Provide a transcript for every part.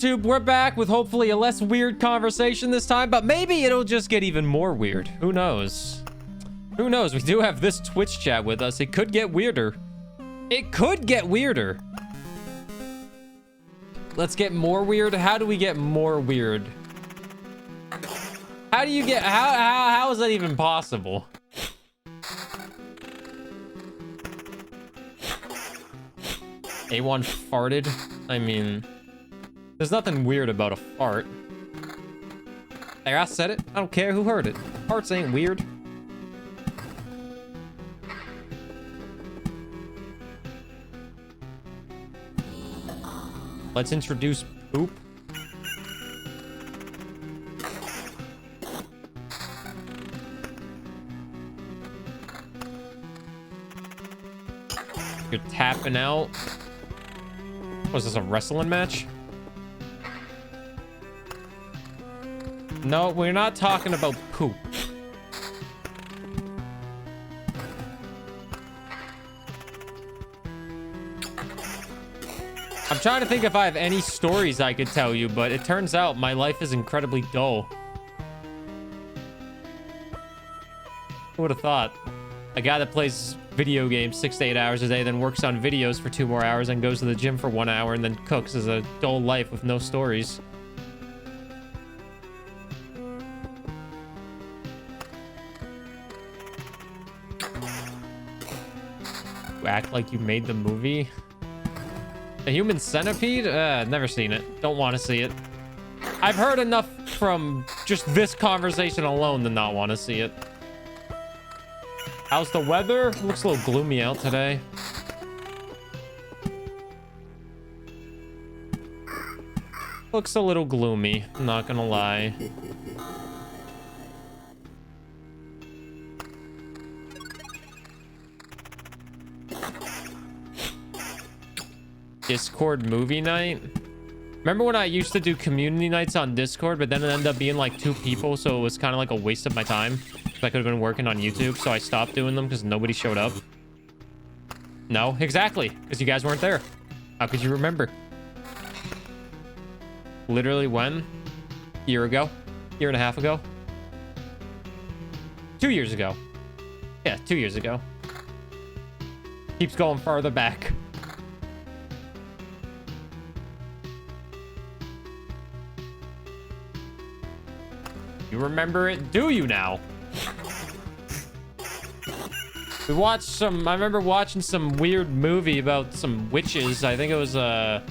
YouTube, we're back with hopefully a less weird conversation this time, but maybe it'll just get even more weird. Who knows? Who knows? We do have this Twitch chat with us. It could get weirder. It could get weirder. Let's get more weird. How do we get more weird? How do you get... How is that even possible? A1 farted? I mean... There's nothing weird about a fart. There, I said it. I don't care who heard it. Farts ain't weird. Let's introduce poop. You're tapping out. Was this a wrestling match? No, we're not talking about poop. I'm trying to think if I have any stories I could tell you, but it turns out my life is incredibly dull. Who would have thought? A guy that plays video games 6 to 8 hours a day, then works on videos for 2 more hours, and goes to the gym for 1 hour, and then cooks is a dull life with no stories. You act like you made the movie. A human centipede? Never seen it. Don't want to see it. I've heard enough from just this conversation alone to not want to see it. How's the weather? Looks a little gloomy out today. Looks a little gloomy, I'm not gonna lie. Discord movie night. Remember when I used to do community nights on Discord, but then it ended up being like 2 people, so it was kind of like a waste of my time. I could have been working on YouTube, so I stopped doing them because nobody showed up. No, exactly, because you guys weren't there. How could you remember? Literally when? Year ago? Year and a half ago? 2 years ago. Yeah, 2 years ago. Keeps going farther back. You remember it? Do you now? We watched some... I remember watching some weird movie about some witches. I think it was, what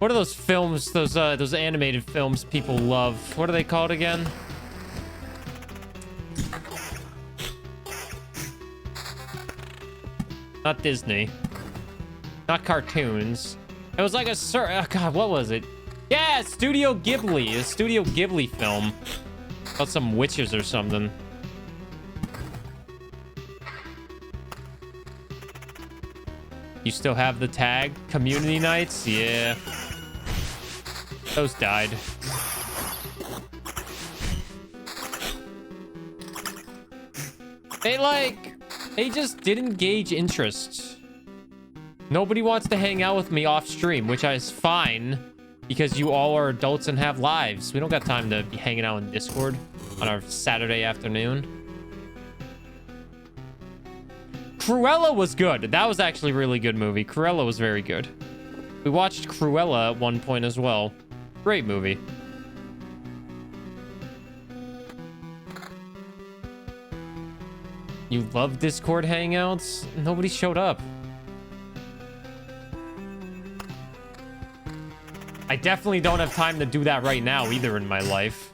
are those films? Those animated films people love. What are they called again? Not Disney. Not cartoons. It was like a... Oh, God, what was it? Yeah, Studio Ghibli. A Studio Ghibli film. About some witches or something. You still have the tag? Community nights? Yeah. Those died. They just didn't gauge interest. Nobody wants to hang out with me off stream, which is fine. Because you all are adults and have lives. We don't got time to be hanging out in Discord on our Saturday afternoon. Cruella was good. That was actually a really good movie. Cruella was very good. We watched Cruella at one point as well. Great movie. You love Discord hangouts? Nobody showed up. I definitely don't have time to do that right now either in my life.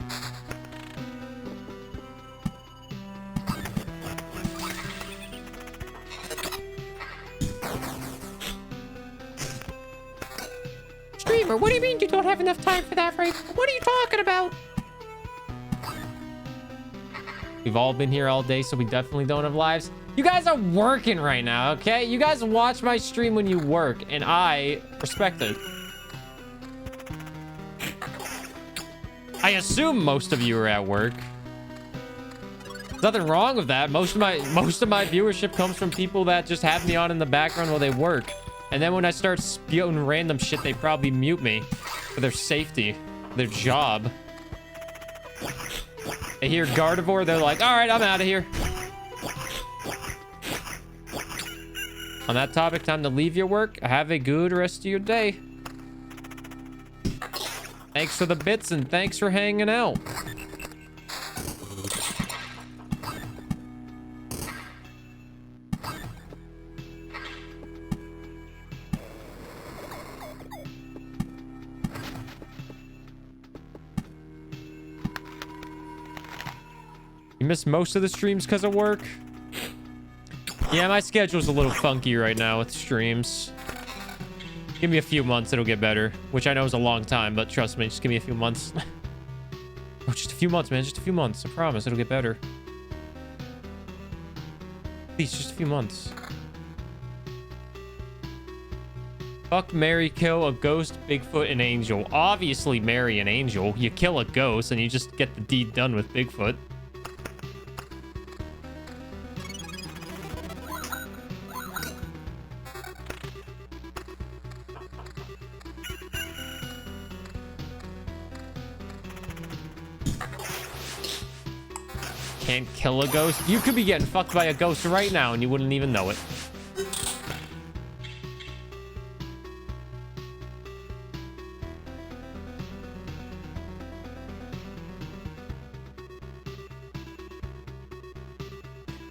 Streamer, what do you mean you don't have enough time for that right? What are you talking about? We've all been here all day, so we definitely don't have lives. You guys are working right now, okay? You guys watch my stream when you work, and I respect it. I assume most of you are at work. There's nothing wrong with that. Most of my viewership comes from people that just have me on in the background while they work. And then when I start spewing random shit, they probably mute me for their safety, their job. They hear Gardevoir, they're like, all right, I'm out of here. On that topic, time to leave your work. Have a good rest of your day. Thanks for the bits and thanks for hanging out. You missed most of the streams because of work? Yeah, my schedule's a little funky right now with streams. Give me a few months, it'll get better. Which I know is a long time, but trust me, just give me a few months. Oh, just a few months, man. Just a few months. I promise, it'll get better. Please, just a few months. Fuck, marry, kill a ghost, Bigfoot, and angel. Obviously, marry an angel. You kill a ghost, and you just get the deed done with Bigfoot. Can't kill a ghost. You could be getting fucked by a ghost right now and you wouldn't even know it.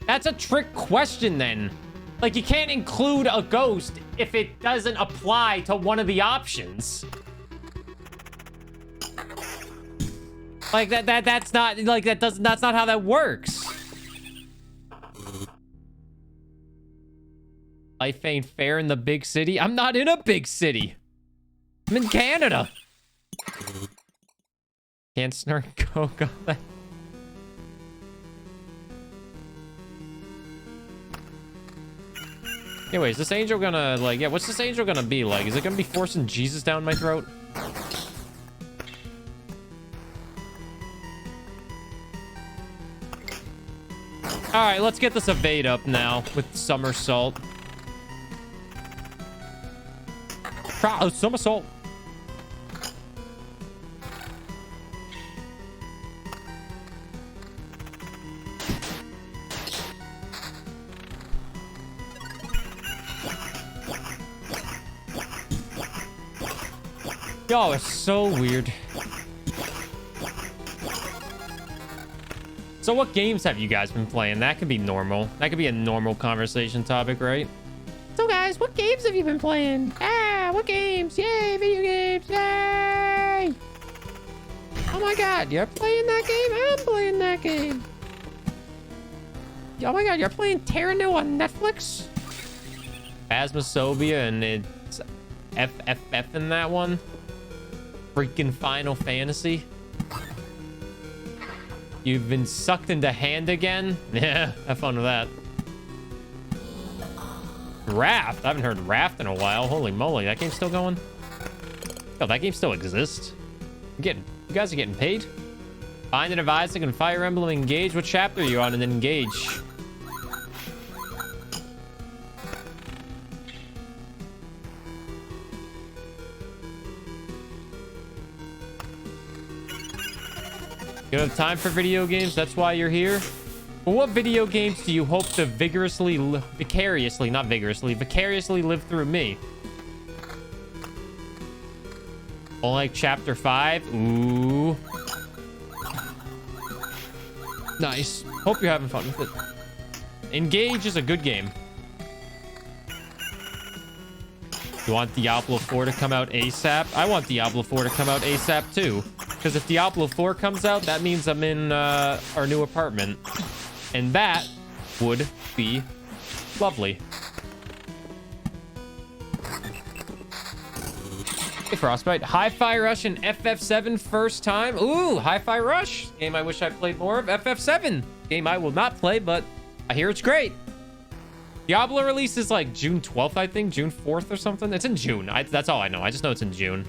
That's a trick question then. Like, you can't include a ghost if it doesn't apply to one of the options. Like that's not like that's not how that works. Life ain't fair in the big city. I'm not in a big city. I'm in Canada. Can't snort coke. Anyways, this angel gonna like, yeah, what's this angel gonna be like? Is it gonna be forcing Jesus down my throat? All right, let's get this evade up now with somersault. Somersault. Y'all are so weird. So what games have you guys been playing? That could be normal. That could be a normal conversation topic, right? So guys, what games have you been playing? Ah, what games? Yay, video games. Yay! Oh my god, you're playing that game? I'm playing that game. Oh my god, you're playing Terra Nil on Netflix? Phasmophobia and it's FFF in that one. Freaking Final Fantasy. You've been sucked into hand again? Yeah, have fun with that. Raft. I haven't heard Raft in a while. Holy moly, that game's still going? Oh, that game still exists? You guys are getting paid? Find an advisor and Fire Emblem Engage. What chapter are you on and then Engage? You don't have time for video games? That's why you're here? Well, what video games do you hope to vicariously live through me? Oh, like chapter 5? Ooh. Nice. Hope you're having fun with it. Engage is a good game. You want Diablo 4 to come out ASAP? I want Diablo 4 to come out ASAP too. Because if Diablo 4 comes out, that means I'm in our new apartment. And that would be lovely. Hey, Frostbite. Hi-Fi Rush and FF7 first time. Ooh, Hi-Fi Rush. Game I wish I played more of. FF7. Game I will not play, but I hear it's great. Diablo release is like June 12th, I think. June 4th or something. It's in June. That's all I know. I just know it's in June.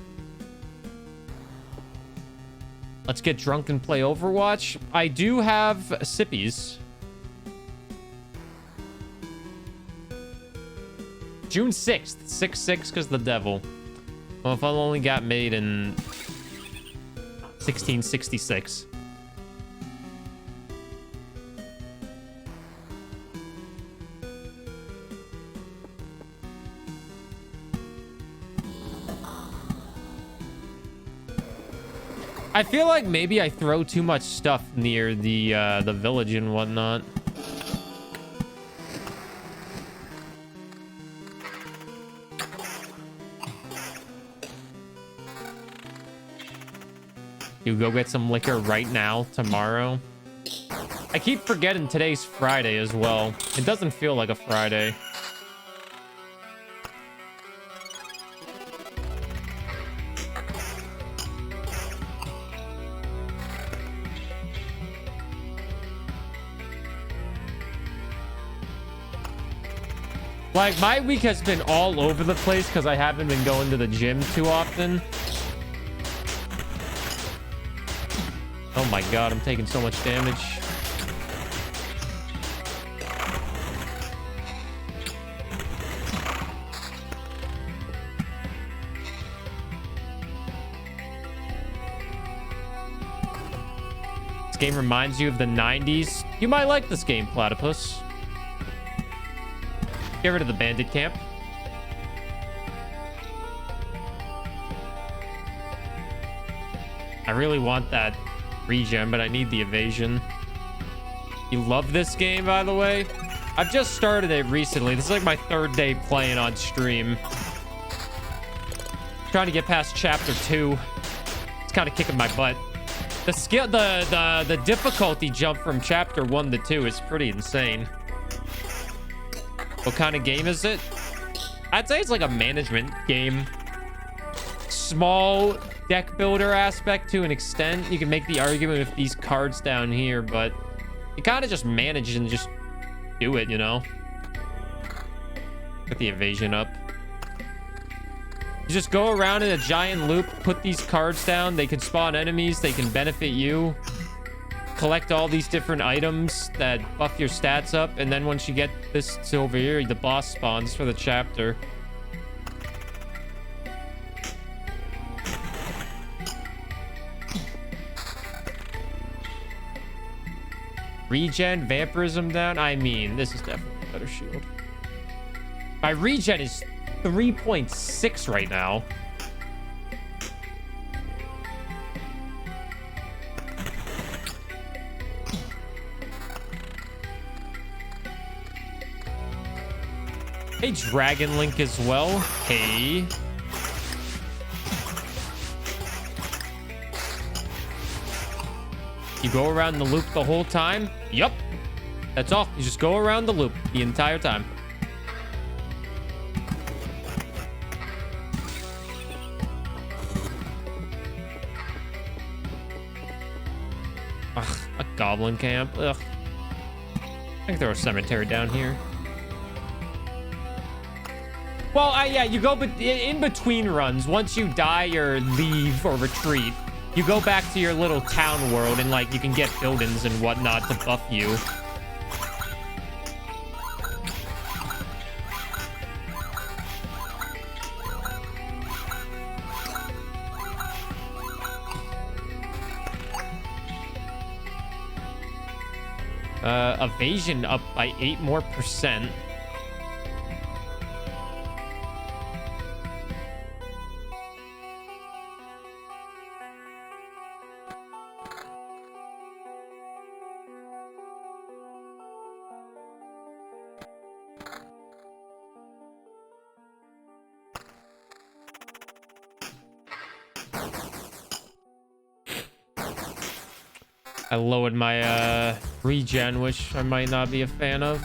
Let's get drunk and play Overwatch. I do have sippies. June 6th. 6/6 because the devil. Well, if I only got made in 1666. I feel like maybe I throw too much stuff near the village and whatnot. You go get some liquor right now, tomorrow. I keep forgetting today's Friday as well. It doesn't feel like a Friday. Like, my week has been all over the place because I haven't been going to the gym too often. Oh my god, I'm taking so much damage. This game reminds you of the 90s. You might like this game, Platypus. Get rid of the bandit camp. I really want that regen, but I need the evasion. You love this game, by the way? I've just started it recently. This is like my 3rd day playing on stream. Trying to get past chapter 2. It's kind of kicking my butt. The skill, the difficulty jump from chapter 1 to 2 is pretty insane. What kind of game is it? I'd say it's like a management game. Small deck builder aspect to an extent. You can make the argument with these cards down here, but you kind of just manage and just do it, you know? Get the evasion up. You just go around in a giant loop, put these cards down. They can spawn enemies. They can benefit you. Collect all these different items that buff your stats up, and then once you get this over here, the boss spawns for the chapter. Regen, vampirism down. I mean, this is definitely a better shield. My regen is 3.6 right now. Hey, Dragon Link as well. Hey. You go around the loop the whole time? Yup. That's all. You just go around the loop the entire time. Ugh, a goblin camp. Ugh. I think there was a cemetery down here. Well, yeah, you go in between runs. Once you die or leave or retreat, you go back to your little town world and, like, you can get buildings and whatnot to buff you. Evasion up by 8% more. I lowered my regen, which I might not be a fan of.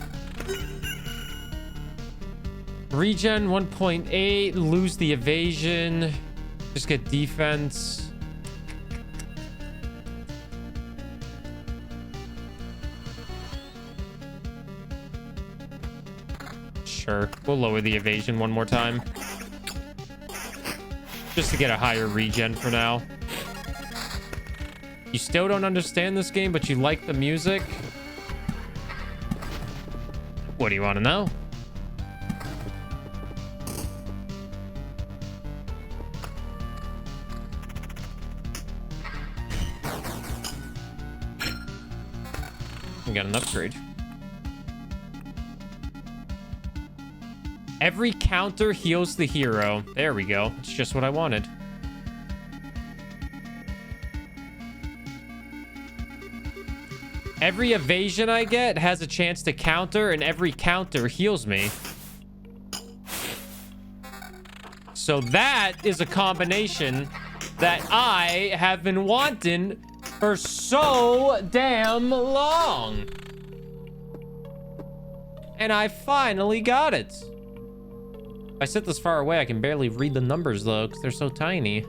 Regen 1.8, lose the evasion, just get defense. Sure, we'll lower the evasion one more time. Just to get a higher regen for now. You still don't understand this game, but you like the music? What do you want to know? get an upgrade. Every counter heals the hero. There we go. It's just what I wanted. Every evasion I get has a chance to counter, and every counter heals me. So that is a combination that I have been wanting for so damn long. And I finally got it. If I sit this far away, I can barely read the numbers though, because they're so tiny.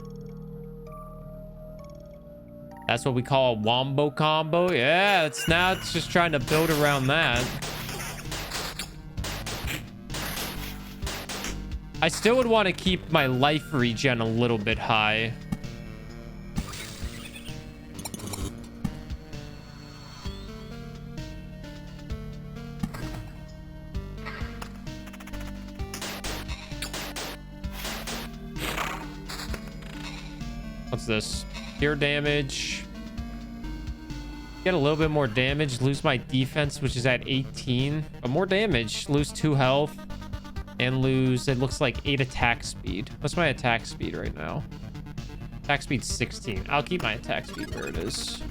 That's what we call a wombo combo. Yeah, it's just trying to build around that. I still would want to keep my life regen a little bit high. What's this? Pure damage. Get a little bit more damage. Lose my defense, which is at 18. But more damage. Lose 2 health. And lose, it looks like 8 attack speed. What's my attack speed right now? Attack speed 16. I'll keep my attack speed where it is.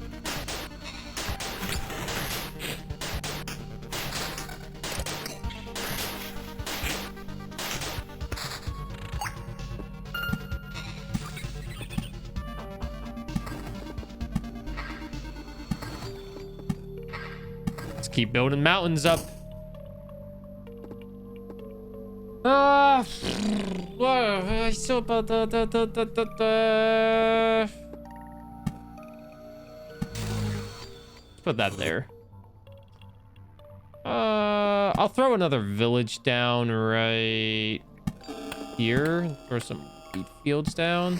Let's keep building mountains up. So about put that there. I'll throw another village down right here. Throw some wheat fields down.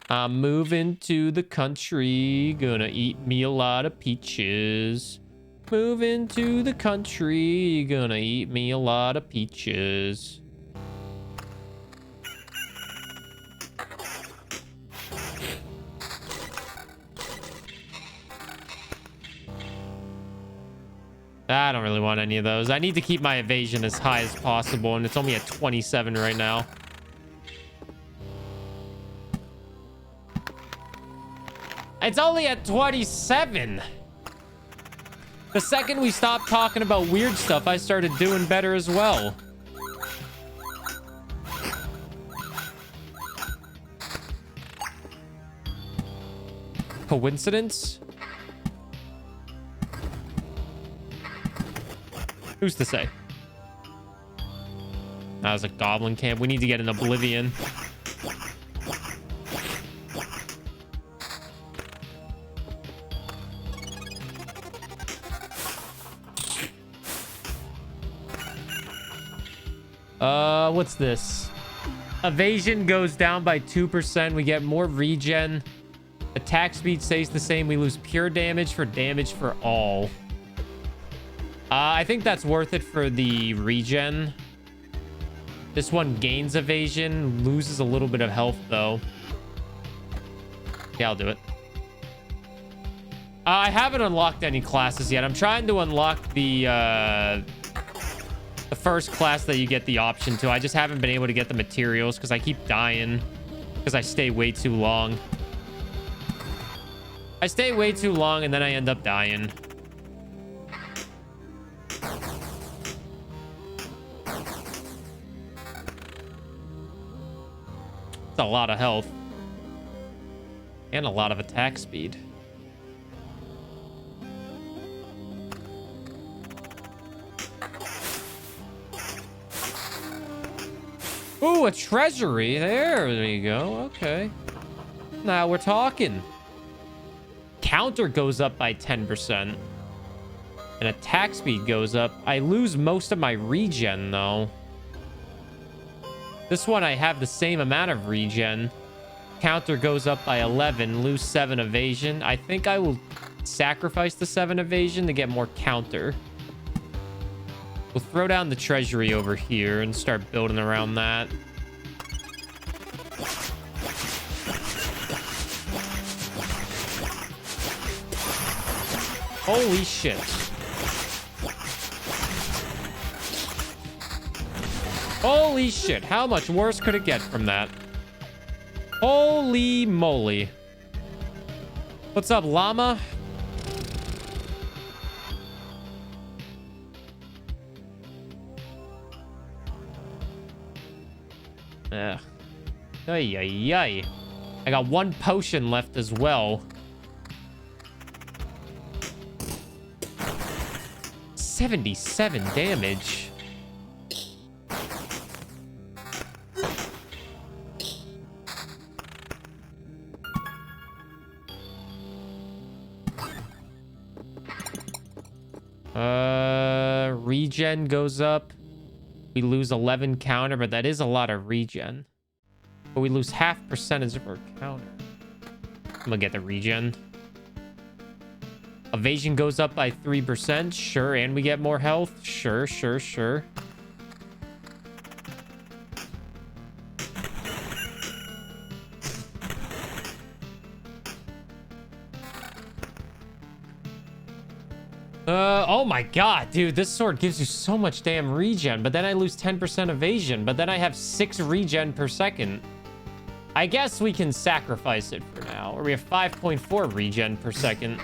I'm moving to the country. Gonna eat me a lot of peaches. Moving to the country, gonna eat me a lot of peaches. I don't really want any of those. I need to keep my evasion as high as possible, and it's only at 27 right now. It's only at 27! The second we stopped talking about weird stuff, I started doing better as well. Coincidence? Who's to say? That was a goblin camp. We need to get an oblivion. What's this? Evasion goes down by 2%. We get more regen. Attack speed stays the same. We lose pure damage for all. I think that's worth it for the regen. This one gains evasion, loses a little bit of health though. Yeah, I'll do it. I haven't unlocked any classes yet. I'm trying to unlock the first class that you get the option to. I just haven't been able to get the materials because I keep dying because I stay way too long. I stay way too long and then I end up dying. It's a lot of health and a lot of attack speed. Ooh, a treasury. There you go. Okay. Now we're talking. Counter goes up by 10%. And attack speed goes up. I lose most of my regen, though. This one, I have the same amount of regen. Counter goes up by 11. Lose 7 evasion. I think I will sacrifice the 7 evasion to get more counter. We'll throw down the treasury over here and start building around that. Holy shit. Holy shit. How much worse could it get from that? Holy moly. What's up, llama? Ugh. Ay, ay, ay. I got one potion left as well. 77 damage. Regen goes up. We lose 11 counter, but that is a lot of regen. But we lose half percentage of our counter. I'm gonna get the regen. Evasion goes up by 3%. Sure, and we get more health. Sure, sure, sure. Oh my god, dude, this sword gives you so much damn regen, but then I lose 10% evasion, but then I have 6 regen per second. I guess we can sacrifice it for now, or we have 5.4 regen per second.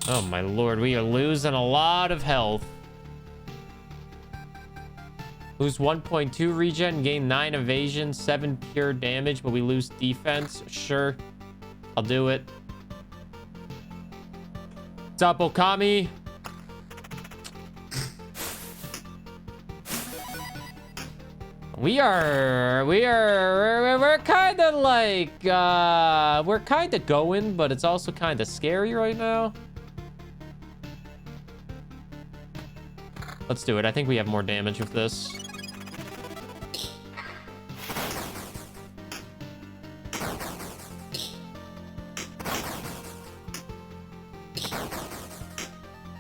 Oh my lord, we are losing a lot of health. Lose 1.2 regen, gain 9 evasion, 7 pure damage, but we lose defense. Sure, I'll do it. What's up, Okami? We're kind of like, we're kind of going, but it's also kind of scary right now. Let's do it. I think we have more damage with this.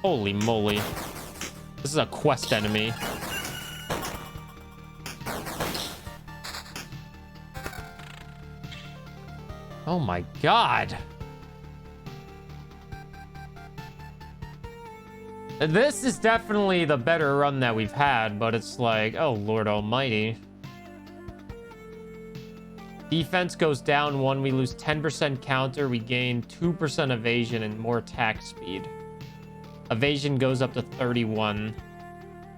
Holy moly. This is a quest enemy. Oh my god. This is definitely the better run that we've had, but it's like, oh lord almighty. Defense goes down 1, we lose 10% counter, we gain 2% evasion and more attack speed. Evasion goes up to 31.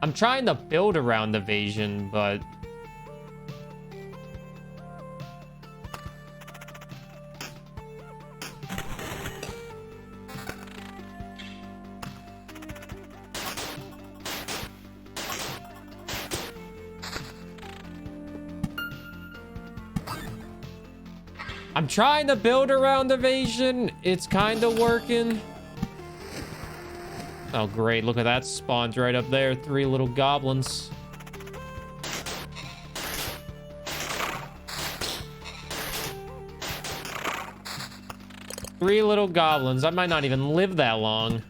I'm trying to build around evasion, but I'm trying to build around evasion. It's kind of working. Oh, great. Look at that. Spawned right up there. 3 little goblins. Three little goblins. I might not even live that long.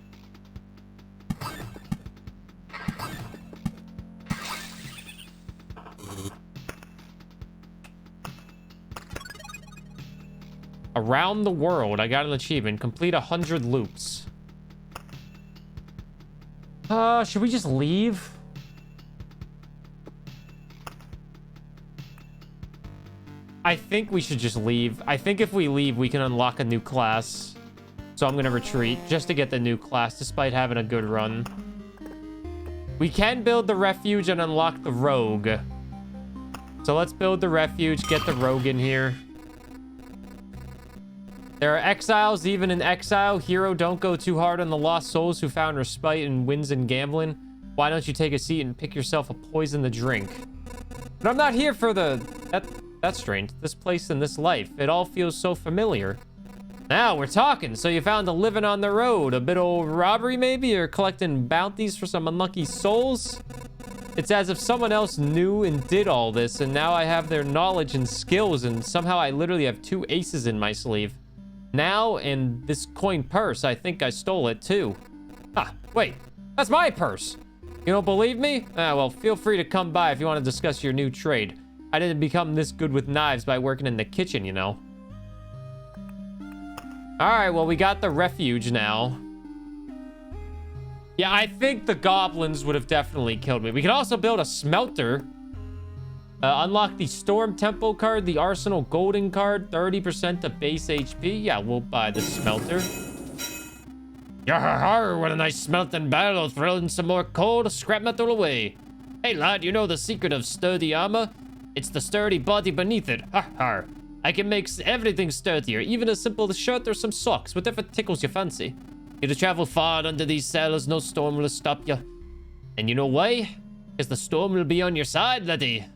Around the world. I got an achievement. Complete 100 loops. Should we just leave? I think we should just leave. I think if we leave, we can unlock a new class. So I'm gonna retreat just to get the new class, despite having a good run. We can build the refuge and unlock the rogue. So let's build the refuge, get the rogue in here. There are exiles even in exile. Hero, don't go too hard on the lost souls who found respite in wins and gambling. Why don't you take a seat and pick yourself a poison to drink? But I'm not here for the... That's strange. This place and this life. It all feels so familiar. Now we're talking. So you found a living on the road. A bit of robbery maybe? Or collecting bounties for some unlucky souls? It's as if someone else knew and did all this. And now I have their knowledge and skills. And somehow I literally have 2 aces in my sleeve. Now, and this coin purse, I think I stole it too. Ah, wait, that's my purse. You don't believe me? Ah, well, feel free to come by if you want to discuss your new trade. I didn't become this good with knives by working in the kitchen, you know. All right, well, we got the refuge now. Yeah, I think the goblins would have definitely killed me. We could also build a smelter. Unlock the Storm Temple card, the Arsenal Golden card, 30% to base HP. Yeah, we'll buy the smelter. Yar, what a nice smelting battle. Throw in some more coal to scrap metal away. Hey, lad, you know the secret of sturdy armor? It's the sturdy body beneath it. Har, har. I can make everything sturdier, even a simple shirt or some socks, whatever tickles your fancy. You to travel far under these sails, no storm will stop you. And you know why? Because the storm will be on your side, laddie.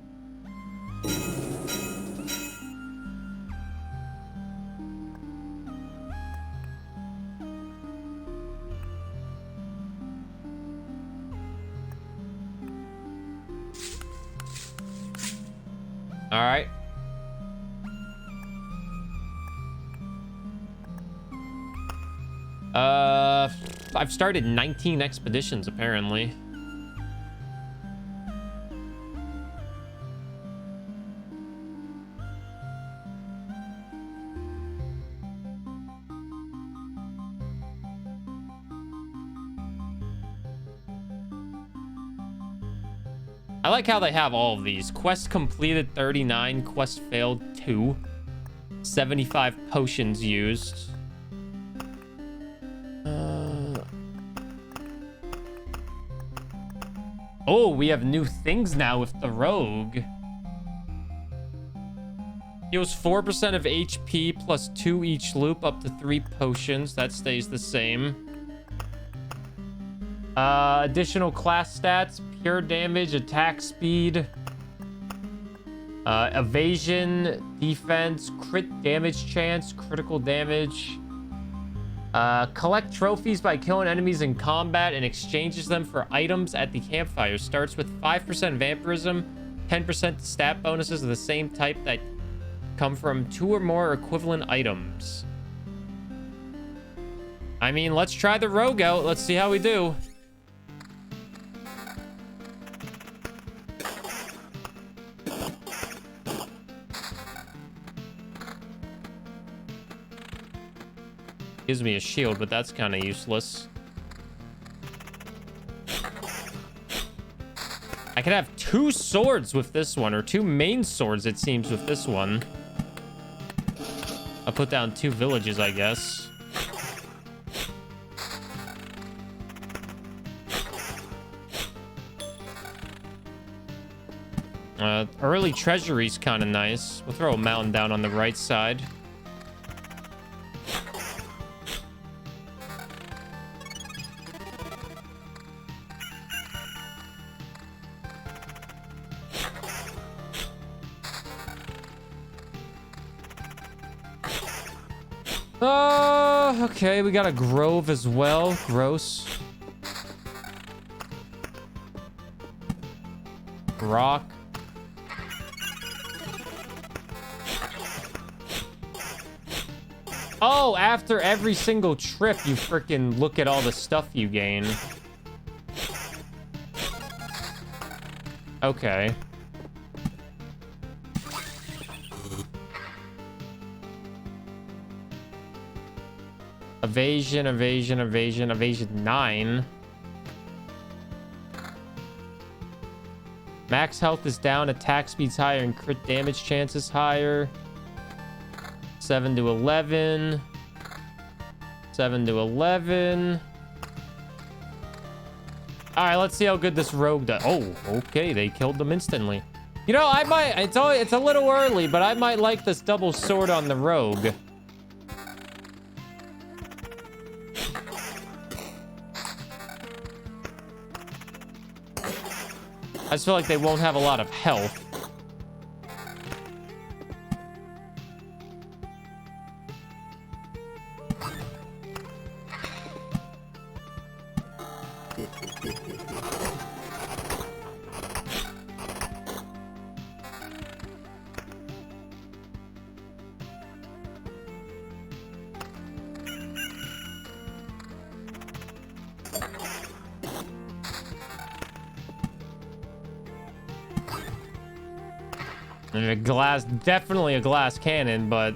All right. I've started 19 expeditions, apparently. I like how they have all of these. Quest completed 39, quest failed 2, 75 potions used. Oh, we have new things now with the rogue. Heals 4% of HP plus 2 each loop up to 3 potions. That stays the same. Additional class stats, pure damage, attack speed, evasion, defense, crit damage chance, critical damage. Collect trophies by killing enemies in combat and exchanges them for items at the campfire. Starts with 5% vampirism, 10% stat bonuses of the same type that come from 2 or more equivalent items. I mean, let's try the rogue out. Let's see how we do. Gives me a shield, but that's kind of useless. I could have 2 swords with this one, or 2 main swords, it seems, with this one. I'll put down 2 villages, I guess. Early treasury's kind of nice. We'll throw a mountain down on the right side. Okay, we got a grove as well. Gross. Rock. Oh, after every single trip, you freaking look at all the stuff you gain. Okay. Evasion, evasion, evasion, evasion 9. Max health is down, attack speed's higher, and crit damage chance is higher. 7 to 11. 7 to 11. All right, let's see how good this rogue does. Oh, okay, they killed them instantly. You know, I might, it's a little early, but I might like this double sword on the rogue. I just feel like they won't have a lot of health. And a glass, definitely a glass cannon, but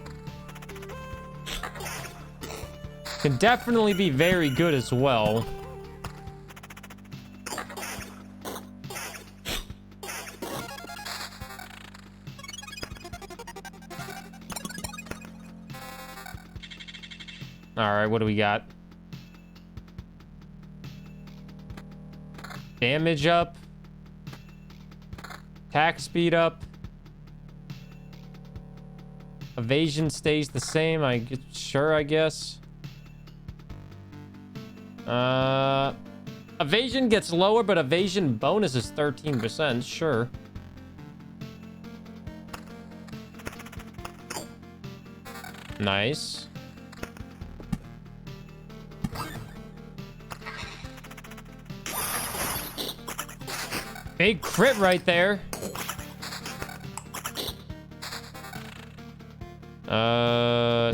can definitely be very good as well. All right, what do we got? Damage up. Attack speed up. Evasion stays the same. Sure, I guess. Evasion gets lower, but evasion bonus is 13%. Sure. Nice. Big crit right there.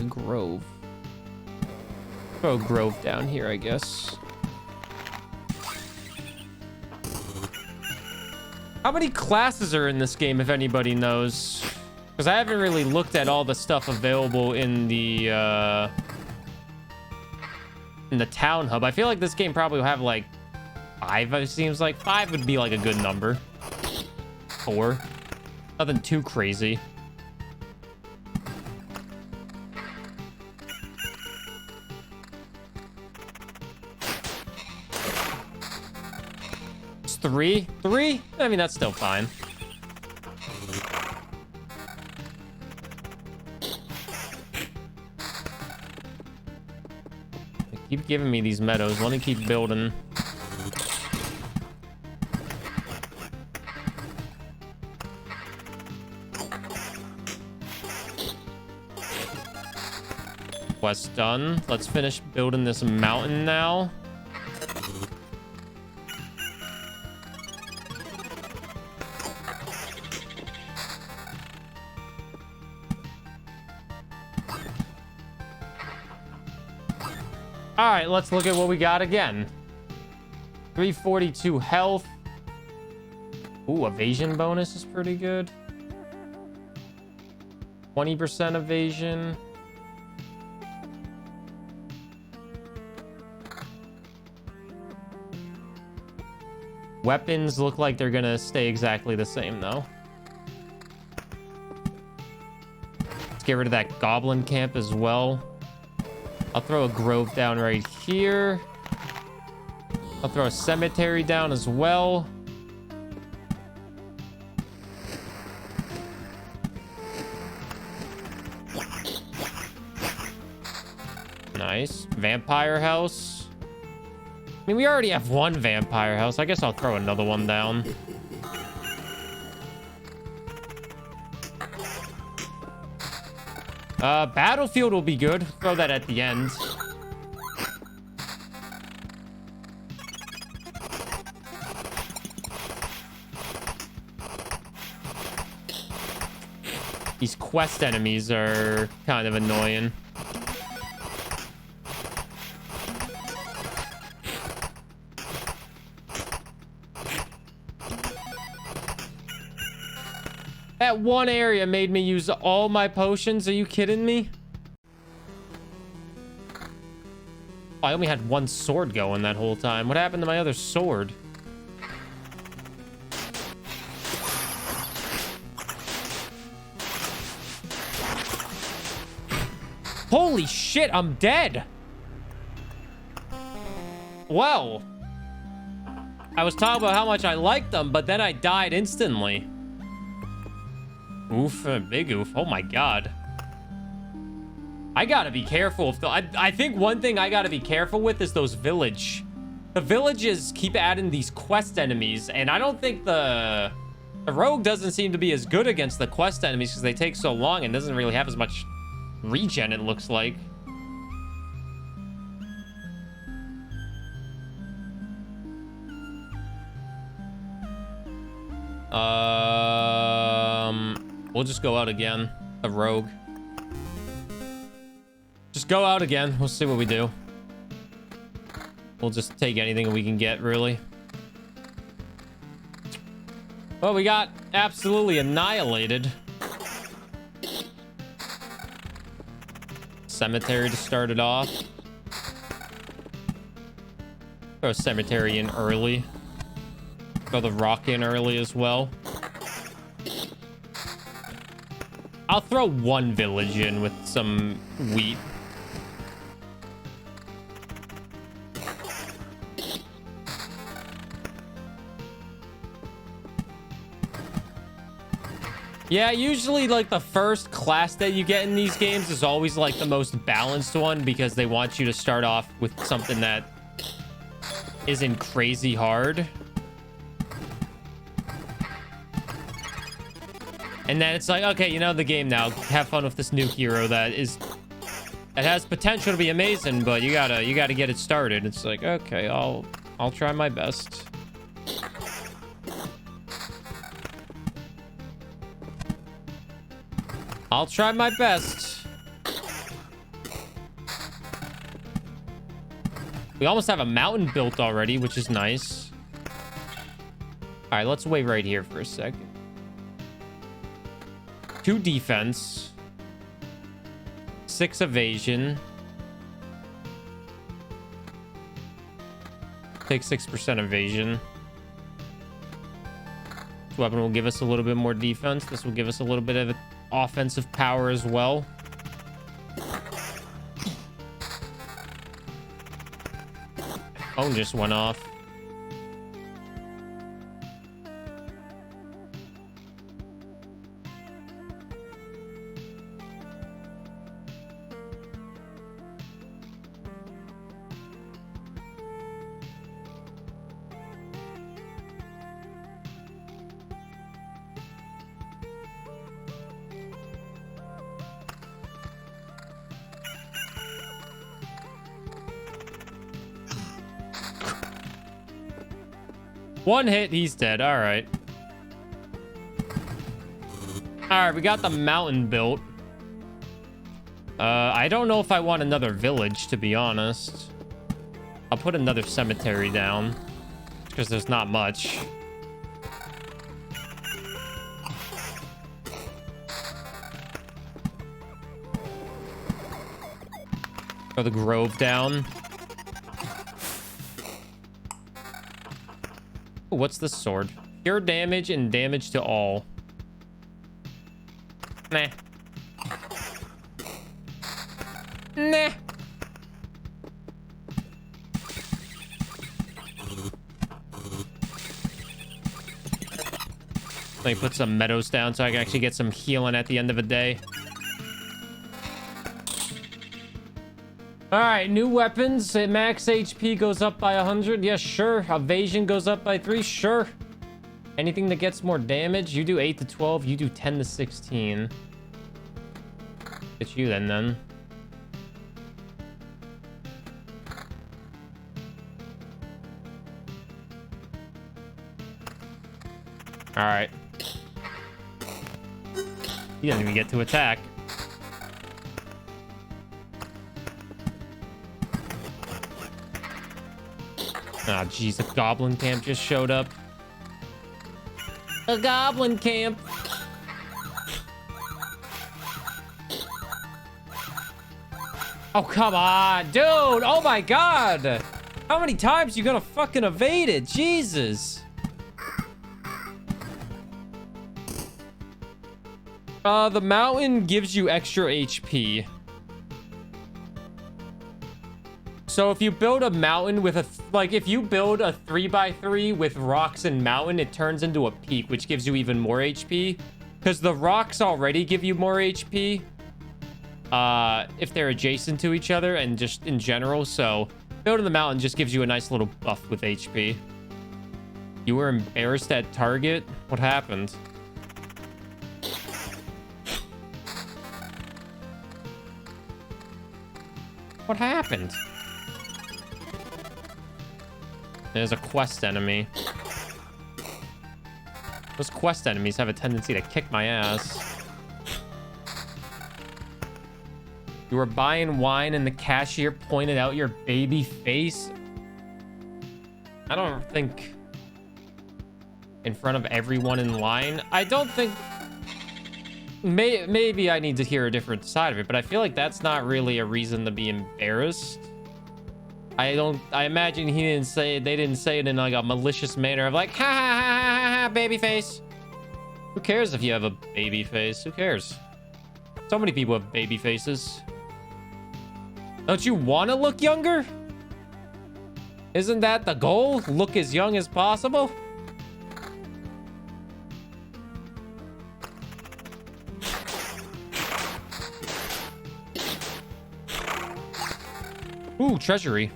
Grove. Throw Grove down here, I guess. How many classes are in this game, if anybody knows? Because I haven't really looked at all the stuff available in the town hub. I feel like this game probably will have like 5. It seems like 5 would be like a good number. 4. Nothing too crazy. It's 3. 3? I mean, that's still fine. They keep giving me these meadows. Let me keep building. Quest done. Let's finish building this mountain now. All right, let's look at what we got again. 342 health. Ooh, evasion bonus is pretty good. 20% evasion. Weapons look like they're gonna stay exactly the same, though. Let's get rid of that goblin camp as well. I'll throw a grove down right here. I'll throw a cemetery down as well. Nice. Vampire house. I mean, we already have one vampire house. I guess I'll throw another one down. Battlefield will be good. Throw that at the end. These quest enemies are kind of annoying. That one area made me use all my potions. Are you kidding me? I only had one sword going that whole time. What happened to my other sword? Holy shit, I'm dead. Well, I was talking about how much I liked them, but then I died instantly. Oof, big oof. Oh my god. I gotta be careful. I think one thing I gotta be careful with is those village. The villages keep adding these quest enemies, and I don't think the rogue doesn't seem to be as good against the quest enemies because they take so long and doesn't really have as much regen, it looks like. We'll just go out again. A rogue. Just go out again. We'll see what we do. We'll just take anything we can get, really. Well, we got absolutely annihilated. cemetery to start it off. Throw a cemetery in early. Throw the rock in early as well. I'll throw one village in with some wheat. Yeah, usually like the first class that you get in these games is always like the most balanced one because they want you to start off with something that isn't crazy hard. And then it's like, okay, you know the game now. Have fun with this new hero that has potential to be amazing, but you gotta get it started. It's like, okay, I'll try my best. I'll try my best. We almost have a mountain built already, which is nice. All right, let's wait right here for a second. 2 defense. 6 evasion. Take 6% evasion. This weapon will give us a little bit more defense. This will give us a little bit of offensive power as well. Phone just went off. One hit, he's dead. All right. All right, we got the mountain built. I don't know if I want another village, to be honest. I'll put another cemetery down because there's not much. Throw the grove down. What's the sword? Pure damage and damage to all. Nah. Nah. Let me put some meadows down so I can actually get some healing at the end of the day. All right, new weapons. Max HP goes up by 100. Yes, sure. Evasion goes up by 3. Sure. Anything that gets more damage. You do 8 to 12. You do 10 to 16. It's you then. All right. He doesn't even get to attack. Ah, jeez, a goblin camp just showed up. A goblin camp. Oh, come on, dude. Oh, my God. How many times you gonna fucking evade it? Jesus. The mountain gives you extra HP. So if you build a mountain with if you build a 3x3 with rocks and mountain, it turns into a peak, which gives you even more HP. Because the rocks already give you more HP. If they're adjacent to each other and just in general. So building the mountain just gives you a nice little buff with HP. You were embarrassed at Target? What happened? What happened? There's a quest enemy. Those quest enemies have a tendency to kick my ass. You were buying wine and the cashier pointed out your baby face. I don't think in front of everyone in line. I don't think Maybe I need to hear a different side of it, but I feel like that's not really a reason to be embarrassed. I imagine they didn't say it in like a malicious manner of like, ha ha ha ha ha, baby face. Who cares if you have a baby face? Who cares? So many people have baby faces. Don't you want to look younger? Isn't that the goal? Look as young as possible? Ooh, treasury.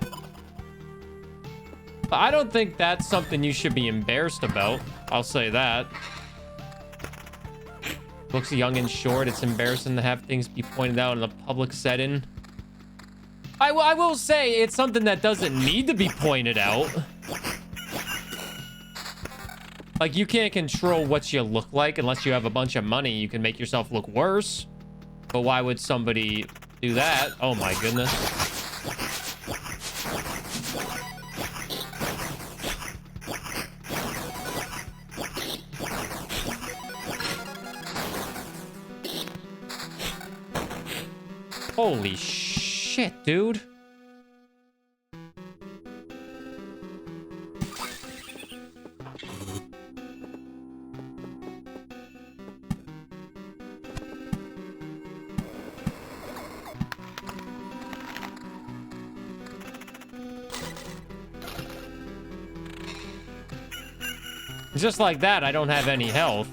I don't think that's something you should be embarrassed about. I'll say that. Looks young and short. It's embarrassing to have things be pointed out in a public setting. I will say it's something that doesn't need to be pointed out. Like, you can't control what you look like unless you have a bunch of money. You can make yourself look worse. But why would somebody do that? Oh my goodness. Holy shit, dude. Just like that, I don't have any health.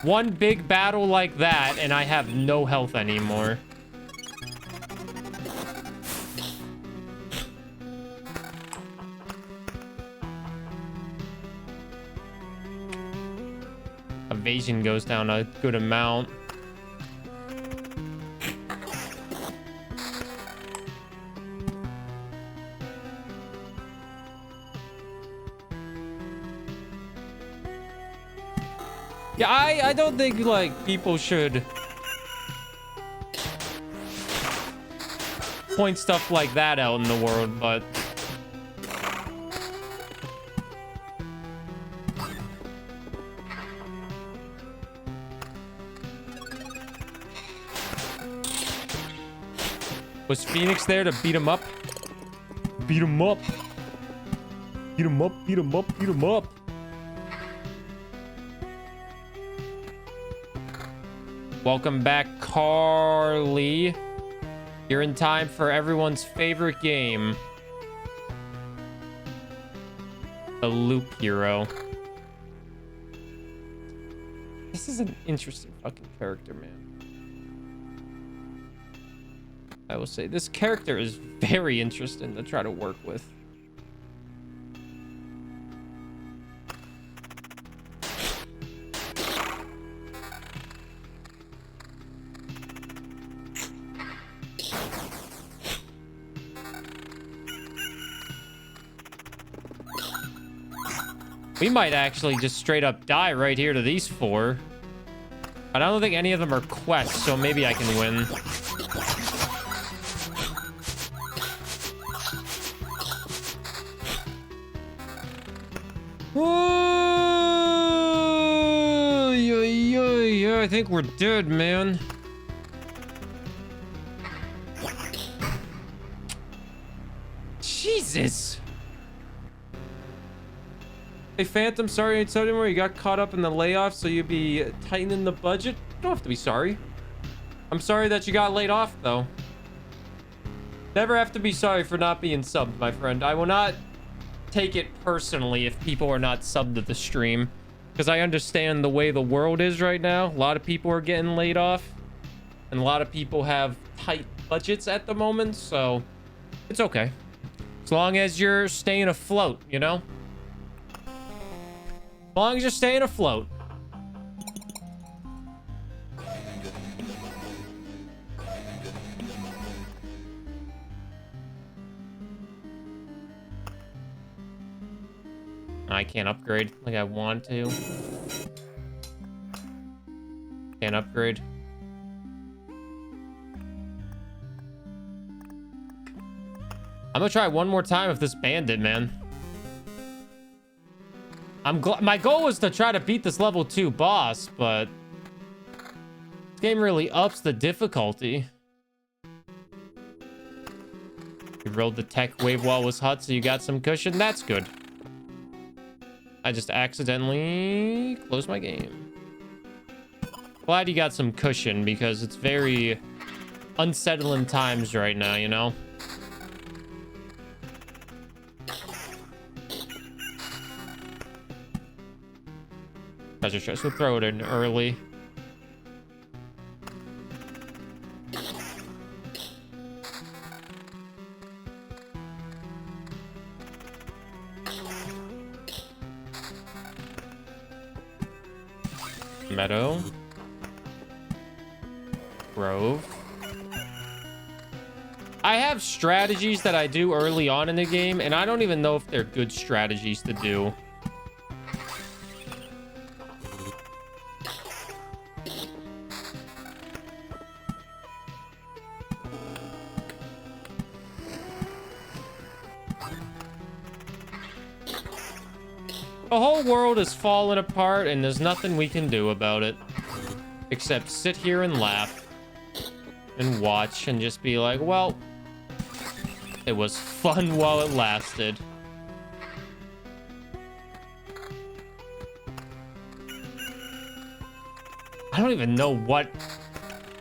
One big battle like that, and I have no health anymore. Evasion goes down a good amount. Yeah, I don't think, like, people should point stuff like that out in the world, but... Was Phoenix there to beat him up? Beat him up. Beat him up, beat him up, beat him up. Welcome back, Carly. You're in time for everyone's favorite game. The Loop Hero. This is an interesting fucking character, man. I will say, this character is very interesting to try to work with. We might actually just straight up die right here to these four. But I don't think any of them are quests, so maybe I can win. Oh, yeah, I think we're dead, man. Jesus. Hey, Phantom, sorry I told you where you got caught up in the layoff, so you'd be tightening the budget. You don't have to be sorry. I'm sorry that you got laid off, though. Never have to be sorry for not being subbed, my friend. I will not take it personally if people are not subbed to the stream, because I understand the way the world is right now. A lot of people are getting laid off, and a lot of people have tight budgets at the moment, so it's okay. As long as you're staying afloat, you know? As long as you're staying afloat. I can't upgrade like I want to. Can't upgrade. I'm gonna try one more time with this bandit, man. My goal was to try to beat this level 2 boss, but Game really ups the difficulty. You rode the tech wave while it was hot, so you got some cushion. That's good. I just accidentally closed my game. Glad you got some cushion because it's very unsettling times right now, you know? Treasure chest, we'll throw it in early. Meadow. Grove. I have strategies that I do early on in the game, and I don't even know if they're good strategies to do. The whole world is falling apart, and there's nothing we can do about it. Except sit here and laugh. And watch, and just be like, well, it was fun while it lasted. I don't even know what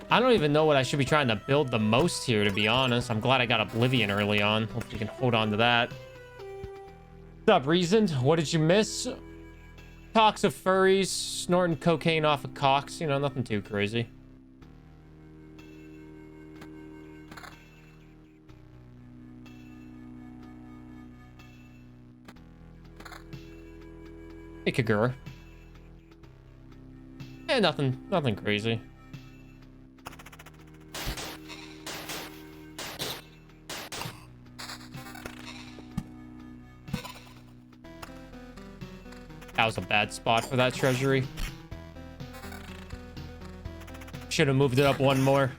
I should be trying to build the most here, to be honest. I'm glad I got Oblivion early on. Hopefully you can hold on to that. What's up, Reasoned? What did you miss? Talks of furries, snorting cocaine off of cocks. You know, nothing too crazy. Hey, Kagura. Eh, nothing crazy. That was a bad spot for that treasury. Should have moved it up one more.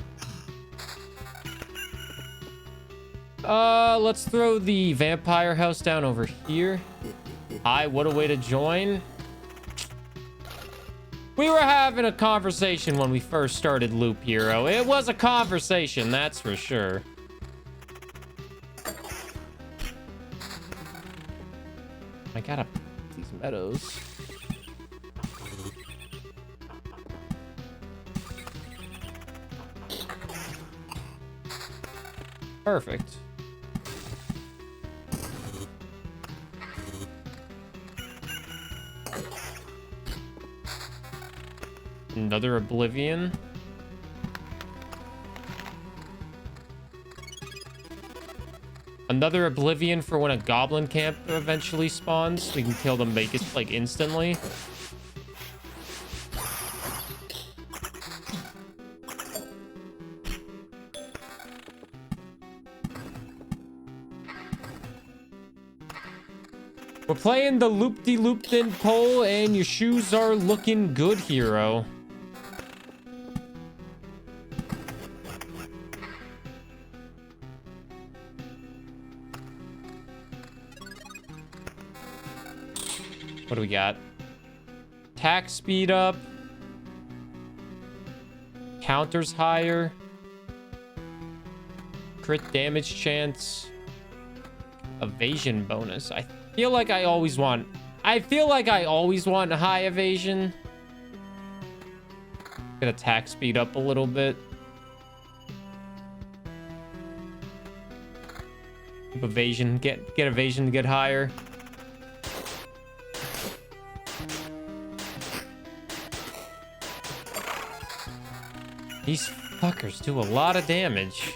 Let's throw the vampire house down over here. Hi, what a way to join. We were having a conversation when we first started Loop Hero. It was a conversation, that's for sure. I gotta these meadows. Perfect. Another Oblivion. Another Oblivion for when a goblin camp eventually spawns. We can kill them, make it like instantly. We're playing the loop-de-looped-in pole, and your shoes are looking good, hero. What do we got? Attack speed up. Counters higher. Crit damage chance. Evasion bonus. I feel like I always want high evasion. Get attack speed up a little bit. Keep evasion, get evasion to get higher. These fuckers do a lot of damage.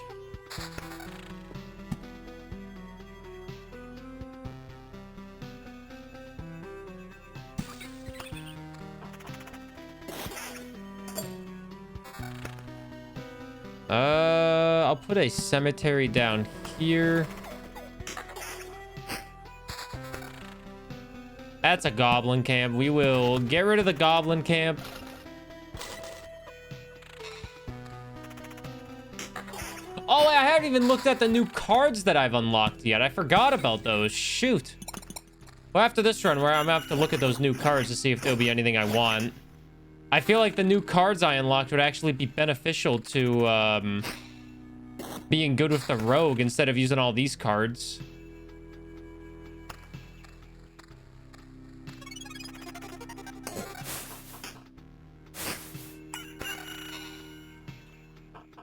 I'll put a cemetery down here. That's a goblin camp. We will get rid of the goblin camp. Oh, I haven't even looked at the new cards that I've unlocked yet. I forgot about those. Shoot. Well, after this run, where I'm gonna have to look at those new cards to see if there'll be anything I want. I feel like the new cards I unlocked would actually be beneficial to being good with the rogue instead of using all these cards.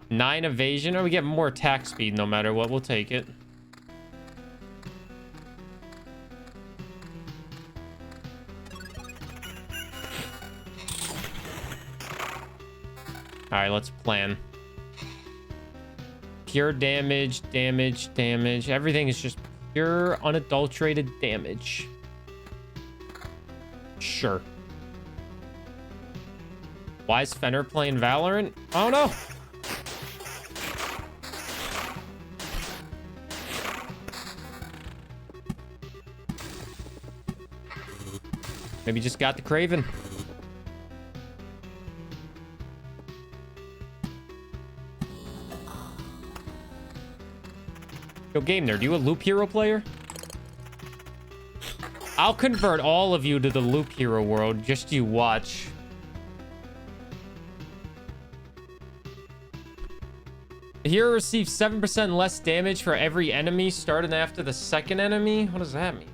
Nine evasion, or we get more attack speed no matter what. We'll take it. All right, let's plan. Pure damage, damage, damage. Everything is just pure, unadulterated damage. Sure. Why is Fenner playing Valorant? I don't know. Maybe just got the craving. Yo, Game Nerd, you a Loop Hero player? I'll convert all of you to the Loop Hero world. Just you watch. The hero receives 7% less damage for every enemy starting after the second enemy. What does that mean?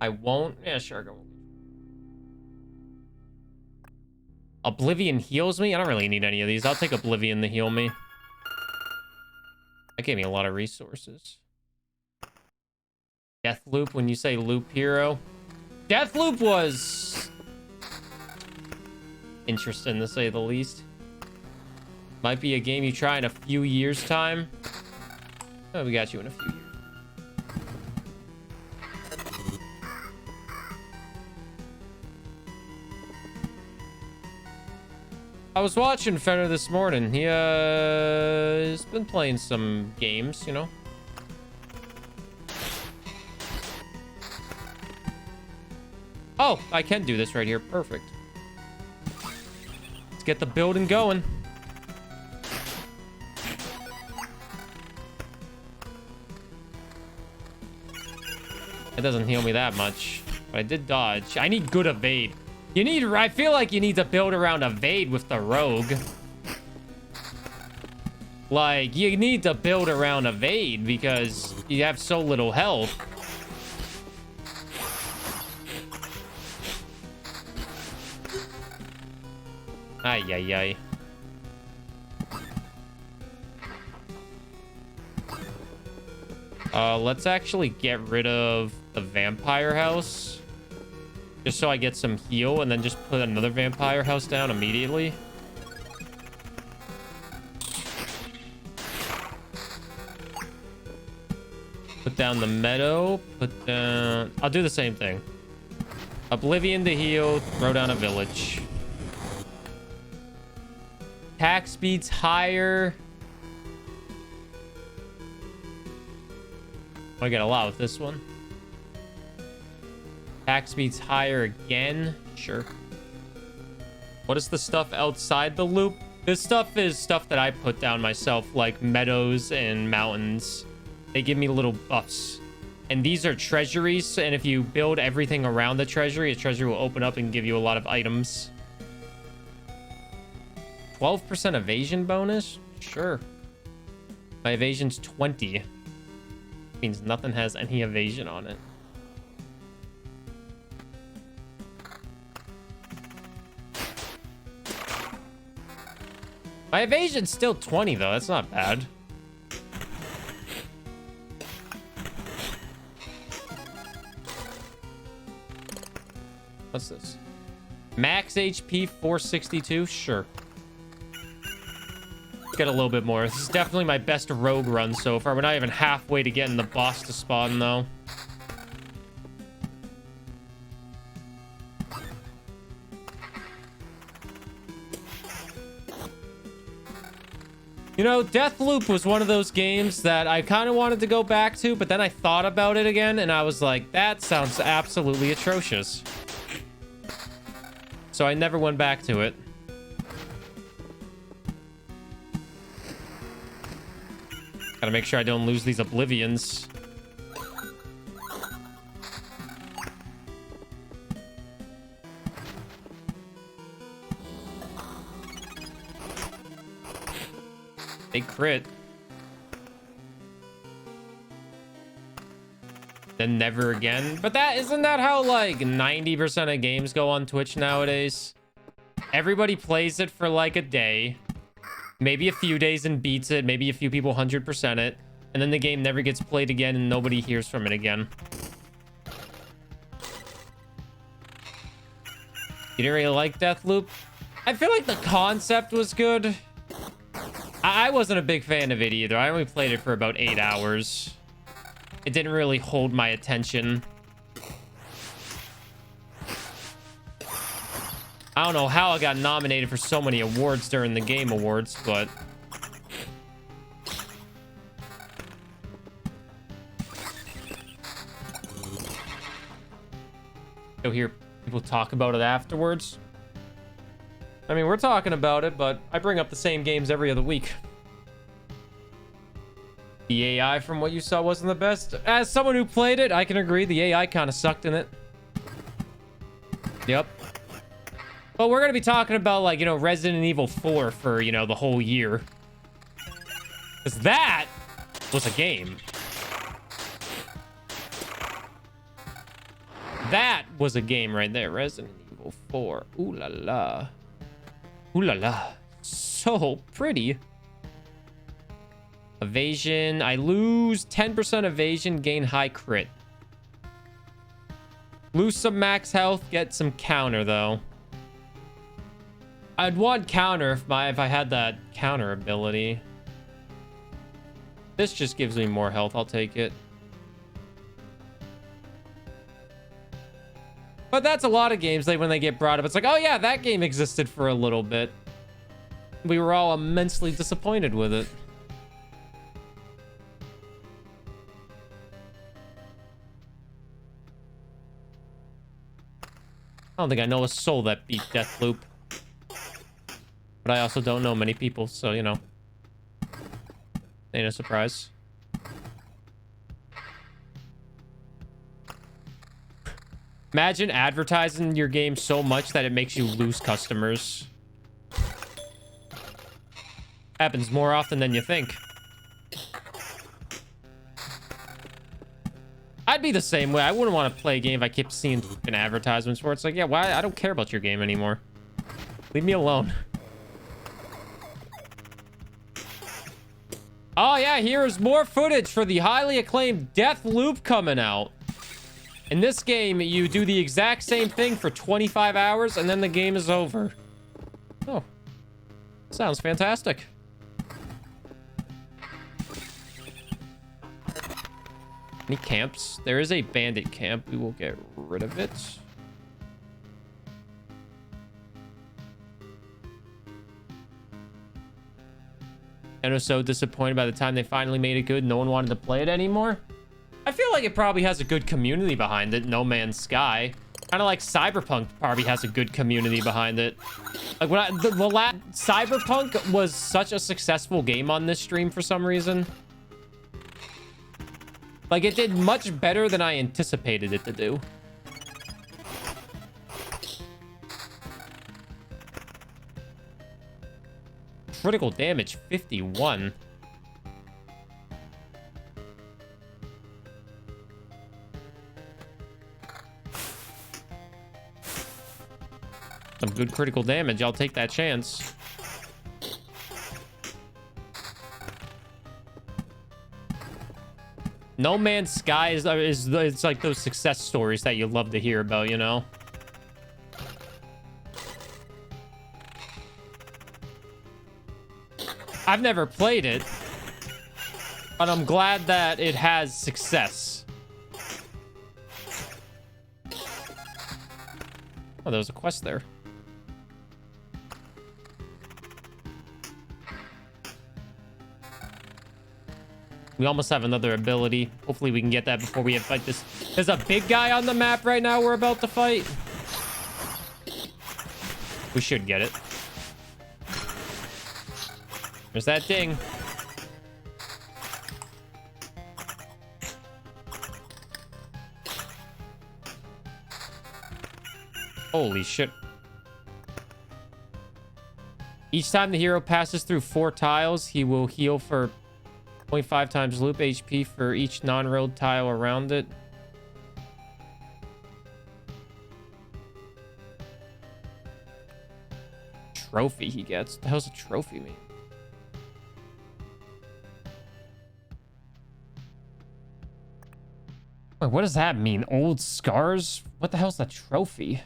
I won't. Yeah, sure. Go. Oblivion heals me? I don't really need any of these. I'll take Oblivion to heal me. That gave me a lot of resources. Deathloop, when you say Loop Hero. Deathloop was interesting, to say the least. Might be a game you try in a few years' time. Oh, we got you in a few years. I was watching Fenner this morning. He's been playing some games, you know. Oh, I can do this right here. Perfect. Let's get the building going. It doesn't heal me that much, but I did dodge. I need good evade. I feel like you need to build around evade with the rogue. Like, you need to build around evade because you have so little health. Ay, ay, ay. Let's actually get rid of the vampire house. Just so I get some heal, and then just put another vampire house down immediately. Put down the meadow. Put down... I'll do the same thing. Oblivion to heal. Throw down a village. Attack speed's higher. I get a lot with this one. Attack speed's higher again. Sure. What is the stuff outside the loop? This stuff is stuff that I put down myself, like meadows and mountains. They give me little buffs. And these are treasuries, and if you build everything around the treasury, a treasury will open up and give you a lot of items. 12% evasion bonus? Sure. My evasion's 20. Means nothing has any evasion on it. My evasion's still 20, though. That's not bad. What's this? Max HP 462? Sure. Get a little bit more. This is definitely my best rogue run so far. We're not even halfway to getting the boss to spawn, though. You know, Deathloop was one of those games that I kind of wanted to go back to, but then I thought about it again, and I was like, that sounds absolutely atrocious. So I never went back to it. Gotta make sure I don't lose these Oblivions. They crit. Then never again. But that isn't that how like 90% of games go on Twitch nowadays? Everybody plays it for like a day, maybe a few days, and beats it. Maybe a few people 100% it, and then the game never gets played again and nobody hears from it again. You didn't really like Deathloop? I feel like the concept was good. I wasn't a big fan of it either. I only played it for about 8 hours. It didn't really hold my attention. I don't know how I got nominated for so many awards during the Game Awards, but... You'll hear people talk about it afterwards. I mean, we're talking about it, but I bring up the same games every other week. The AI, from what you saw, wasn't the best. As someone who played it, I can agree. The AI kind of sucked in it. Yep. But we're going to be talking about, like, you know, Resident Evil 4 for, you know, the whole year. Because that was a game. That was a game right there. Resident Evil 4. Ooh la la. Ooh la la. So pretty. Evasion. I lose 10% evasion, gain high crit. Lose some max health, get some counter though. I'd want counter if I had that counter ability. This just gives me more health. I'll take it. But that's a lot of games, like when they get brought up, it's like, oh yeah, that game existed for a little bit. We were all immensely disappointed with it. I don't think I know a soul that beat Deathloop. But I also don't know many people, so, you know. Ain't a surprise. Imagine advertising your game so much that it makes you lose customers. Happens more often than you think. I'd be the same way. I wouldn't want to play a game if I kept seeing advertisements where it's like, yeah, why? I don't care about your game anymore. Leave me alone. Oh yeah, here's more footage for the highly acclaimed Deathloop coming out. In this game, you do the exact same thing for 25 hours and then the game is over. Oh, sounds fantastic. Any camps? There is a bandit camp. We will get rid of it. And I was so disappointed by the time they finally made it good. No one wanted to play it anymore. I feel like it probably has a good community behind it. No Man's Sky. Kind of like Cyberpunk probably has a good community behind it. Like when Cyberpunk was such a successful game on this stream for some reason. Like it did much better than I anticipated it to do. Critical damage 51. Some good critical damage. I'll take that chance. No Man's Sky is it's like those success stories that you love to hear about, you know? I've never played it, but I'm glad that it has success. Oh, there was a quest there. We almost have another ability. Hopefully we can get that before we fight this. There's a big guy on the map right now we're about to fight. We should get it. There's that ding. Holy shit. Each time the hero passes through 4 tiles, he will heal for 0.5 times loop HP for each non-rolled tile around it. Trophy he gets. What the hell's a trophy mean? Wait, what does that mean? Old scars? What the hell's a trophy?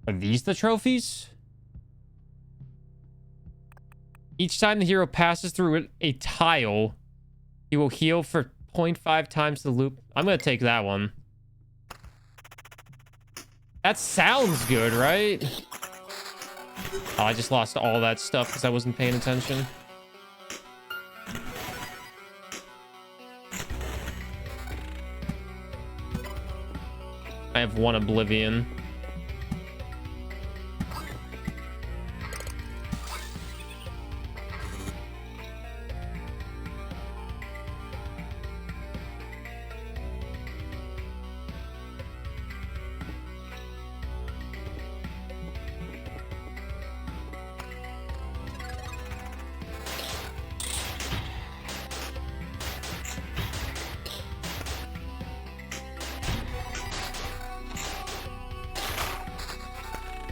Are these the trophies? Each time the hero passes through a tile, he will heal for 0.5 times the loop. I'm gonna take that one. That sounds good, right? Oh, I just lost all that stuff because I wasn't paying attention. I have 1 Oblivion.